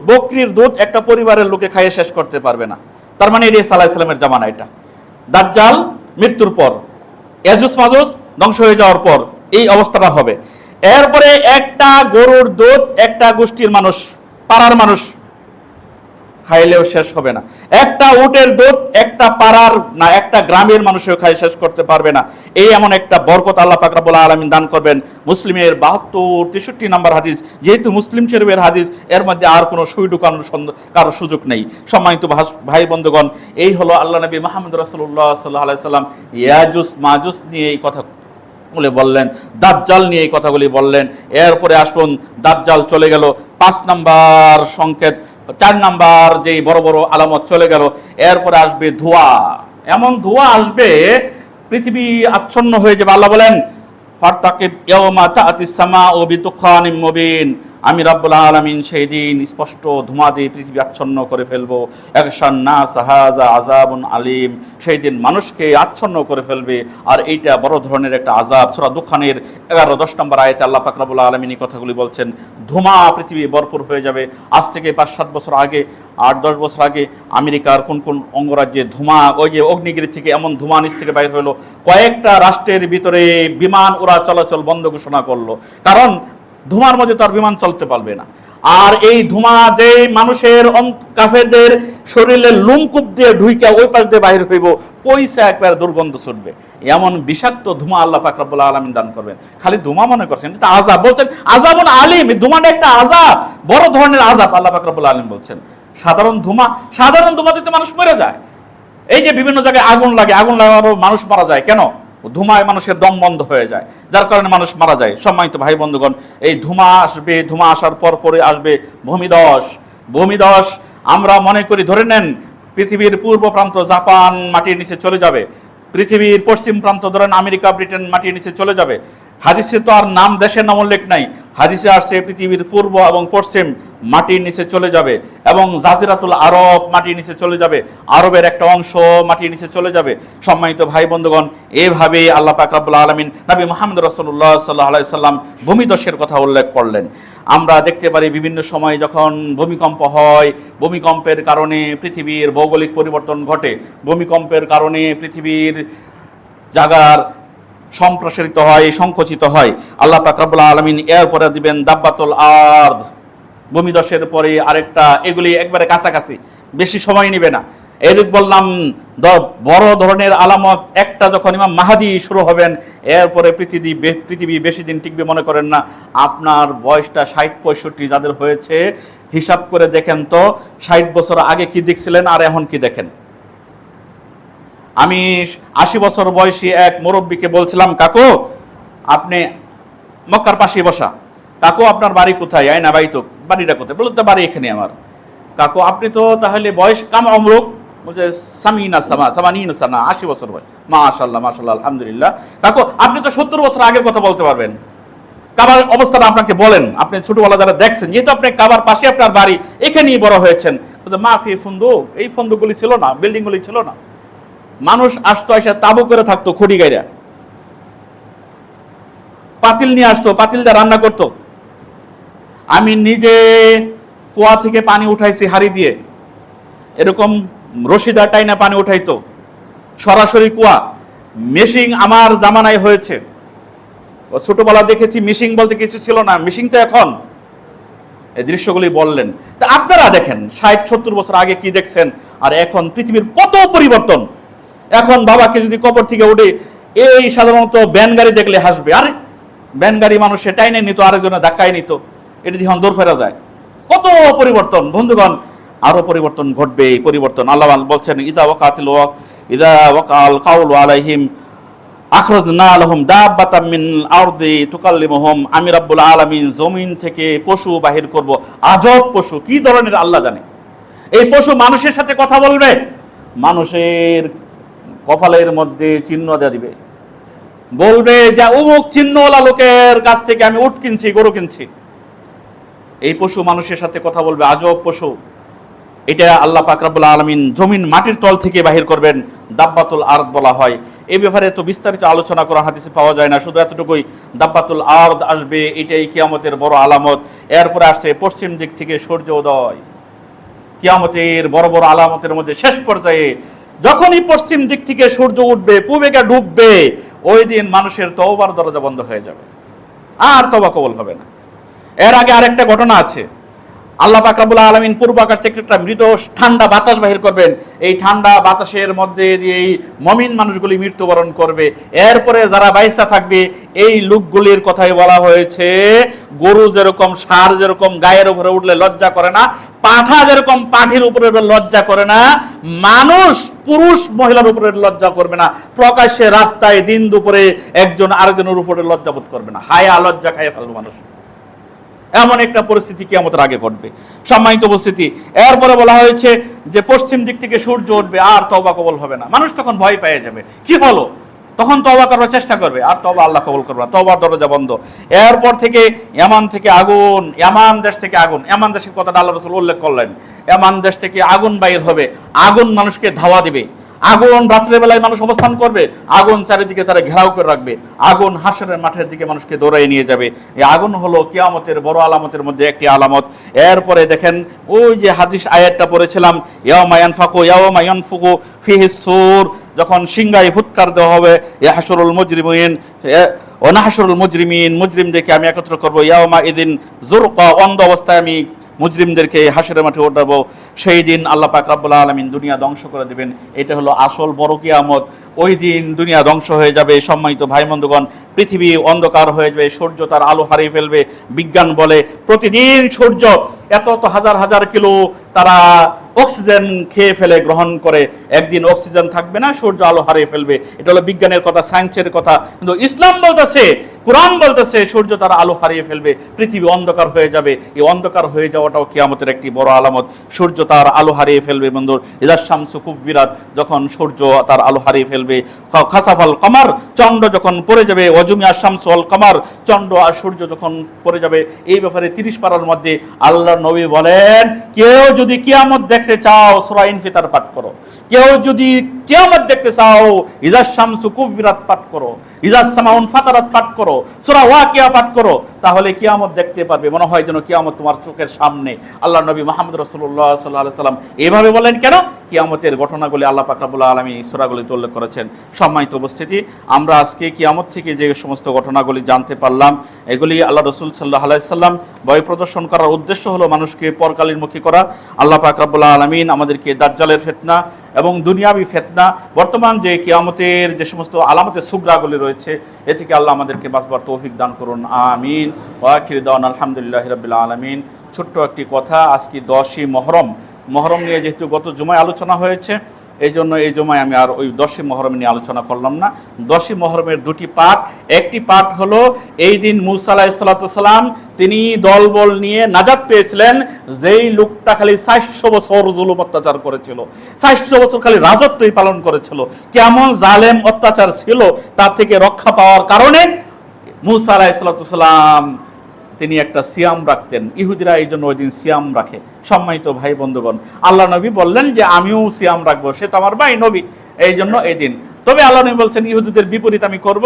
বকরির দুধ একটা পরিবারের লোকে খাইয়ে শেষ করতে পারবে না। তার মানে এটা সাল্লাল্লাহু আলাইহি সাল্লামের জামানা, এটা দাজ্জাল মৃত্যুর পর, ইয়াজুজ মাজুজ ধ্বংস হয়ে যাওয়ার পর এই অবস্থাটা হবে। এরপরে একটা গরুর দুধ একটা গোষ্ঠীর মানুষ, পাড়ার মানুষ খাইলেও শেষ হবে না। একটা উটের দুধ একটা পাড়ার না একটা গ্রামের মানুষও খাই শেষ করতে পারবে না। এই এমন একটা বরকত আল্লাহ পাক রব্বুল আলামিন দান করবেন। মুসলিমের 72-63 নম্বর হাদিস, যেহেতু মুসলিম শরীফের হাদিস, এর মধ্যে আর কোনো সুই ঢুকানোর কারো সুযোগ নেই। সম্মানিত ভাই বন্ধুগণ, এই হলো আল্লাহ নবী মুহাম্মদ রাসূলুল্লাহ সাল্লাল্লাহু আলাইহি সাল্লাম ইয়াজুজ মাজুজ নিয়ে এই কথা বললেন, দাজ্জাল নিয়ে এই কথাগুলি বললেন। এরপরে আসুন, দাজ্জাল চলে গেল, 5 নাম্বার সংকেত, 4 নাম্বার যেই বড় বড় আলামত চলে গেল। এরপরে আসবে ধোঁয়া, এমন ধোঁয়া আসবে পৃথিবী আচ্ছন্ন হয়ে যাবে। আল্লাহ বলেন, ফারতাকিব ইয়াওমা তা'তিস সামাউ বিদুখানিম মুবিন, আমি রাব্বুল আলামিন সেই দিন স্পষ্ট ধোঁয়া দিয়ে পৃথিবী আচ্ছন্ন করে ফেলবো। ইয়াগশান নাস হাযা আযাবুন আলীম, সেই দিন মানুষকে আচ্ছন্ন করে ফেলবে, আর এইটা বড় ধরনের একটা আযাব। সূরা দুখানের 11-10 নম্বর আয়াতে আল্লাহ পাক রব্বুল আলামিন এই কথাগুলি বলছেন। ধোঁয়া পৃথিবী ভরপুর হয়ে যাবে। আজ থেকে 5-7 বছর আগে, 8-10 বছর আগে আমেরিকার কোন কোন অঙ্গরাজ্যে ধোঁয়া, ওই যে অগ্নিগিরি থেকে এমন ধোঁয়া নিচ থেকে বাইর হলো, কয়েকটা রাষ্ট্রের ভিতরে বিমান ওরা চলাচল বন্ধ ঘোষণা করলো, কারণ ধোঁয়ার মধ্যে তো আর বিমান চলতে পারবে না। আর এই ধোঁয়া যে মানুষের কাফেরদের শরীরের লুমকুপ দিয়ে ঢুইকা ওই পাশ দিয়ে বাইরে হইব, পয়সা একবার দুর্গন্ধ ছুটবে। এমন বিষাক্ত ধোঁয়া আল্লাহ পাক রব্বুল আলামিন দান করবেন। খালি ধোঁয়া মনে করছেন, এটা আযাব, বলছেন আযাবুন আলীম, এই ধোঁয়াটা একটা আযাব, বড় ধরনের আযাব আল্লাহ পাক রব্বুল আলামিন বলছেন। সাধারণ ধোঁয়াতে তো মানুষ মরে যায়। এই যে বিভিন্ন জায়গায় আগুন লাগারও মানুষ মারা যায়, কেন? ধোঁয়ায় মানুষের দম বন্ধ হয়ে যায়, যার কারণে মানুষ মারা যায়। সম্মানিত ভাই বন্ধুগণ, এই ধোঁয়া আসবে, ধোঁয়া আসার পরে আসবে ভূমিধস। আমরা মনে করি, ধরে নেন পৃথিবীর পূর্ব প্রান্ত জাপান মাটির নিচে চলে যাবে, পৃথিবীর পশ্চিম প্রান্ত ধরেন আমেরিকা ব্রিটেন মাটির নিচে চলে যাবে। হাদিসে তো আর দেশের নাম উল্লেখ নাই, হাদিসে আসছে পৃথিবীর পূর্ব এবং পশ্চিম মাটির নিচে চলে যাবে, এবং জাজিরাতুল আরব মাটির নিচে চলে যাবে, আরবের একটা অংশ মাটির নিচে চলে যাবে। সম্মানিত ভাই বন্ধুগণ, এভাবে আল্লাহ পাক রব্বুল আলামিন নবী মুহাম্মদ রাসূলুল্লাহ সাল্লাল্লাহু আলাইহি সাল্লাম ভূমিধসের কথা উল্লেখ করলেন। আমরা দেখতে পারি বিভিন্ন সময় যখন ভূমিকম্প হয়, ভূমিকম্পের কারণে পৃথিবীর ভৌগোলিক পরিবর্তন ঘটে, ভূমিকম্পের কারণে পৃথিবীর জায়গার সম্প্রসারিত হয়, সংকুচিত হয়। আল্লাহ পাক রব্বুল আলামিন এরপরে দিবেন দাব্বাতুল আরদ, ভূমিধসের পরে আরেকটা, এগুলি একবারে কাছাকাছি, বেশি সময় নেবে না। এরূপ বললাম বড় ধরনের আলামত একটা, যখন ইমাম মাহাদি শুরু হবেন, এরপরে পৃথিবী বেশি দিন টিকবে মনে করেন না। আপনার বয়সটা 60-65 যাদের হয়েছে, হিসাব করে দেখেন তো 60 বছর আগে কি দেখছিলেন আর এখন কি দেখেন। আমি 80 বছর বয়সী এক মুরব্বীকে বলছিলাম, কাকু আপনি মক্কার পাশে বসা, কাকু আপনার বাড়ি কোথায়? আয় না বাড়ি, তো বাড়িটা কোথায়? বলতে তো বাড়ি এখানে আমার। কাকু আপনি তো তাহলে বয়স কাম অমরুক? বলছে সামানিনা সানা, 80 বছর বয়স। মাশাআল্লাহ আলহামদুলিল্লাহ। কাকু আপনি তো 70 বছর আগের কথা বলতে পারবেন, কাবার অবস্থাটা আপনাকে বলেন, আপনি ছোটবেলা যারা দেখছেন, যেহেতু আপনি কাবার পাশে আপনার বাড়ি, এখানেই বড় হয়েছেন। মাফি ফুন্দুক, এই ফুন্দুকগুলি ছিল না, বিল্ডিংগুলি ছিল না, মানুষ আসতো, এসে তাবু করে থাকতো, খুঁড়ি গাইরা, পাতিল নিয়ে আসতো, পাতিল দিয়ে রান্না করতো। আমি নিজে কুয়া থেকে পানি উঠাইছি হাড়ি দিয়ে, এরকম রশিদা টাইনা পানি উঠাইতো, সরাসরি কুয়া। মেশিন আমার জামানায় হয়েছে, ছোটবেলা দেখেছি মেশিন বলতে কিছু ছিল না, মেশিন তো এখন। এই দৃশ্যগুলি বললেন, তা আপনারা দেখেন 60-70 বছর আগে কি দেখছেন আর এখন পৃথিবীর কত পরিবর্তন। এখন বাবাকে যদি কবর থেকে উঠে, এই সাধারণত ব্যান গাড়ি দেখলে হাসবে, আরে ব্যান গাড়ি মানুষ সেটাই নেই নিত, আরেকজনে ধাক্কায় নিত, এটা দিয়ে দৌড় ফেরা যায়। কত পরিবর্তন বন্ধুগণ, আরো পরিবর্তন ঘটবে। এই পরিবর্তন আল্লাহ বলছেন, ইদা ওয়াকাল কাউলু আলাইহিম আখরাজনা লাহুম দাব্বাতাম মিন আরদি তুকাল্লিমুহুম, আমি রব্বুল আলামিন জমিন থেকে পশু বাহির করব। আজব পশু, কি ধরনের আল্লাহ জানে। এই পশু মানুষের সাথে কথা বলবে, মানুষের কপালের মধ্যে চিহ্ন দিয়ে দিবে, বলবে যে অমুক চিহ্নওয়ালা লোকের কাছ থেকে আমি উট কিনছি, গরু কিনছি। এই পশু মানুষের সাথে কথা বলবে, আজব পশু। এটা আল্লাহ পাক রব্বুল আলামিন জমিন মাটির তল থেকে বাহির করবেন, দাব্বাতুল আরদ বলা হয়। এই ব্যাপারে তো বিস্তারিত আলোচনা করা হাদিসে পাওয়া যায় না, শুধু এতটুকুই দাব্বাতুল আরদ আসবে, এটাই কিয়ামতের বড় আলামত। এরপরে আসছে পশ্চিম দিক থেকে সূর্য উদয়। কিয়ামতের বড় বড় আলামতের মধ্যে শেষ পর্যায়ে যখনই পশ্চিম দিক থেকে সূর্য উঠবে, পূবে গিয়ে ডুববে, ওই দিন মানুষের তওবার দরজা বন্ধ হয়ে যাবে, আর তওবা কবুল হবে না। এর আগে আরেকটা ঘটনা আছে। আল্লাহ পাক রব্বুল আলামিন পূর্ব আকাশ থেকে একটা মৃদু ঠান্ডা বাতাস বাহির করবেন। এই ঠান্ডা বাতাসের মধ্যে দিয়ে এই মমিন মানুষগুলি মৃত্যুবরণ করবে। এরপরে যারা বাইসা থাকবে, এই লোকগুলির কথাই বলা হয়েছে, গরু যেরকম, ষাঁড় যেরকম গায়ের উপরে উঠলে লজ্জা করে না, পাঠা যেরকম পাঠির উপরে লজ্জা করে না, মানুষ পুরুষ মহিলার উপরে লজ্জা করবে না। প্রকাশ্যে রাস্তায় দিন দুপুরে একজন আরেকজনের উপরে লজ্জাবোধ করবে না, হায়া লজ্জা খাইয়ে ফেলবে মানুষ। এমন একটা পরিস্থিতি কিয়ামতের আগে ঘটবে। সম্মানিত উপস্থিতি, এরপরে বলা হয়েছে যে পশ্চিম দিক থেকে সূর্য উঠবে, আর তওবা কবুল হবে না। মানুষ তখন ভয় পেয়ে যাবে, কি হলো? তখন তওবা করার চেষ্টা করবে, আর তওবা আল্লাহ কবুল করবে না, তওবার দরজা বন্ধ। এরপর থেকে ইয়ামান থেকে আগুন, ইয়ামান দেশ থেকে আগুন, ইয়ামান দেশের কথাটা আল্লাহ রাসূল উল্লেখ করলেন। ইয়ামান দেশ থেকে আগুন বাইর হবে, আগুন মানুষকে ধাওয়া দিবে। আগুন রাত্রের বেলায় মানুষ অবস্থান করবে, আগুন চারিদিকে তারা ঘেরাও করে রাখবে, আগুন হাসরের মাঠের দিকে মানুষকে দৌড়াই নিয়ে যাবে। এই আগুন হলো কিয়ামতের বড় আলামতের মধ্যে একটি আলামত। এরপরে দেখেন, ওই যে হাদিস আয়াতটা পড়েছিলাম, ইয়াউমা ইয়ানফুকু ফিহিস সূর, যখন সিংহায় ফুৎকার দেওয়া হবে, ইয়াহশুরুল মুজরিমিন ওয়া নাহশুরুল মুজরিমিন, মুজরিমদেরকে আমি একত্র করব, ইয়াউমা ইদিন যুরকা, অন্ধ অবস্থায় আমি মুজরিমদেরকে হাসরের মাঠে ওঠাবো। সেই দিন আল্লাহ পাক রব্বুল আলামিন দুনিয়া ধ্বংস করে দেবেন। এটা হলো আসল বড় কিয়ামত। ওই দিন দুনিয়া ধ্বংস হয়ে যাবে। সম্মানিত ভাই বন্ধুগণ, পৃথিবী অন্ধকার হয়ে যাবে, সূর্য তার আলো হারিয়ে ফেলবে। বিজ্ঞান বলে প্রতিদিন সূর্য এত হাজার হাজার কিলো তারা অক্সিজেন খেয়ে ফেলে, গ্রহণ করে, একদিন অক্সিজেন থাকবে না, সূর্য আলো হারিয়ে ফেলবে। এটা হলো বিজ্ঞানের কথা, সায়েন্সের কথা। কিন্তু ইসলাম বলতেছে, কোরআন বলতেছে, সূর্য তারা আলো হারিয়ে ফেলবে, পৃথিবী অন্ধকার হয়ে যাবে। এই অন্ধকার হয়ে যাওয়াটাও কিয়ামতের একটি বড় আলামত। সূর্য তার আলো হারিয়ে ফেলবে বন্ধুর, ইযা শামসু কুব্বিরাত, যখন সূর্য তার আলো হারিয়ে ফেলবে। খাসাফাল কমার, চন্দ্র যখন পড়ে যাবে, ওয়াজুমিয়া শামসু ওয়াল কমার, চন্দ্র আর সূর্য যখন পড়ে যাবে। এই ব্যাপারে 30 পারার মধ্যে আল্লাহর নবী বলেন, কেউ যদি কিয়ামত দেখতে চাও সূরা ইনফিতার পাঠ করো, কেউ যদি কিয়ামত দেখতে চাও ইযা শামসু কুব্বিরাত পাঠ করো, ইযা সামাউন ফাতারাত পাঠ করো, সূরা ওয়াকিয়া পাঠ করো, তাহলে কিয়ামত দেখতে পারবে। মনে হয় যেন কিয়ামত তোমার চোখের সামনে। আল্লাহ নবী মুহাম্মদ রাসূলুল্লাহ সাল্লাল্লাহু আলাইহি সাল্লাম এভাবে বলেন কেন? কিয়ামতের ঘটনাগুলি আল্লাহ পাক রব্বুল আলামিন এই সূরাগুলিতে উল্লেখ করেছেন। সম্মানিত উপস্থিতি, আমরা আজকে কিয়ামত থেকে যে সমস্ত ঘটনাগুলি জানতে পারলাম, এগুলি আল্লাহ রাসূল সাল্লাল্লাহু আলাইহি সাল্লাম ভয় প্রদর্শন করার উদ্দেশ্য হলো মানুষকে পরকালীনমুখী করা। আল্লাহ পাক রব্বুল আলামিন আমাদেরকে দাজ্জালের ফিতনা এবং দুনিয়াবি ফিতনা, বর্তমান যে কিয়ামতের যে সমস্ত আলামতের সুগরাগুলি রয়েছে, এ থেকে আল্লাহ আমাদেরকে বাঁচবার তৌফিক দান করুন, আমিন। ওয়া আখিরু দাওয়ানা আলহামদুলিল্লাহি রাব্বিল আলামিন। ছোট্ট একটি কথা, আজকে 10ই মুহররম। মুহররম নিয়ে যেহেতু গত জুমায় আলোচনা হয়েছে, এই জন্য এই জুমায় আমি আর ওই 10ই মুহররম নিয়ে আলোচনা করলাম না। 10ই মুহররমের দুটি পাঠ। একটি পাঠ হলো এই দিন মূসা আলাইহিস সালাম তিনি দলবল নিয়ে নাজাত পেয়েছিলেন, যেই লোকটা খালি 400 বছর জুলুম অত্যাচার করেছিল, 400 বছর খালি রাজত্বই পালন করেছিল। কেমন জালেম অত্যাচার ছিল, তার থেকে রক্ষা পাওয়ার কারণে মূসা আলাইহিস সালাম তিনি একটা সিয়াম রাখতেন। ইহুদিরা এই জন্য ওই দিন সিয়াম রাখে। সম্মানিত ভাই বন্ধুগণ, আল্লাহ নবী বললেন যে আমিও সিয়াম রাখবো, সে তো আমার ভাই নবী, এই জন্য এই দিন। তবে আল্লাহ নবী বলছেন ইহুদিদের বিপরীত আমি করব।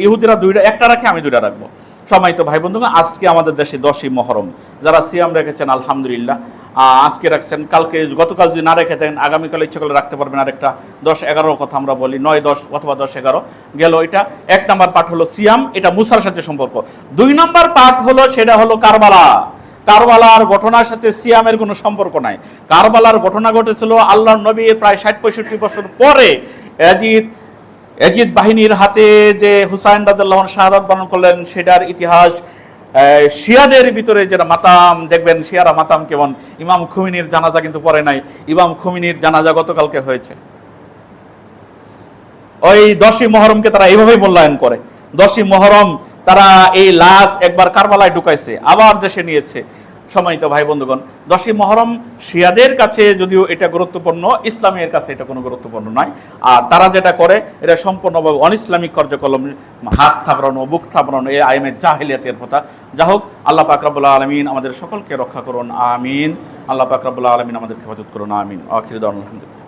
ইহুদিরা একটা রাখে, আমি 2টা রাখবো। সম্মানিত ভাই বন্ধুগণ, আজকে আমাদের দেশে 10ই মুহররম। যারা সিয়াম রেখেছেন আলহামদুলিল্লাহ, আজকে রাখছেন, কালকে গতকাল যদি না রেখে থাকেন আগামীকাল ইচ্ছা করলে রাখতে পারবেন। আরেকটা 10-11 কথা আমরা বলি, 9-10 অথবা 10-11 গেল। এটা 1 নম্বর পাঠ হলো সিয়াম, এটা মুসার সাথে সম্পর্ক। 2 নম্বর পাঠ হলো, সেটা হলো কারবালা। কারবালার ঘটনার সাথে সিয়ামের কোনো সম্পর্ক নাই। কারবালার ঘটনা ঘটেছিল আল্লাহর নবীর প্রায় 60-65 বছর পরে। ইয়াজিদ বাহিনীর হাতে যে হুসাইন রাদিয়াল্লাহু আনহু শাহাদাত বরণ করলেন, সেটার ইতিহাস শিয়াদের ভিতরে যেটা মাতাম, দেখবেন শিয়ারা মাতাম কেমন। ইমাম খুমিনির জানাজা কিন্তু পরে নাই, ইমাম খুমিনির জানাজা গতকালকে হয়েছে। ওই 10ই মুহররমকে তারা এইভাবেই মূল্যায়ন করে। 10ই মুহররম তারা এই লাশ একবার কারবালায় ঢুকাইছে, আবার দেশে নিয়েছে। সম্মানিত ভাই বন্ধুগণ, 10ই মুহররম শিয়াদের কাছে যদিও এটা গুরুত্বপূর্ণ, ইসলামের কাছে এটা কোনো গুরুত্বপূর্ণ নয়। আর তারা যেটা করে এটা সম্পূর্ণভাবে অনইসলামিক কার্যকলাপ, হাত থাপড়ানো, বুক থাপড়ানো, এই আইমে জাহিলিয়াতের কথা। যা হোক, আল্লাহ পাক রব্বুল আলামিন আমাদের সকলকে রক্ষা করুন, আমিন। আল্লাহ পাক রব্বুল আলামিন আমাদের হেফাজত করুন, আমিন। আখির দাওয়ানা আলহামদুলিল্লাহ।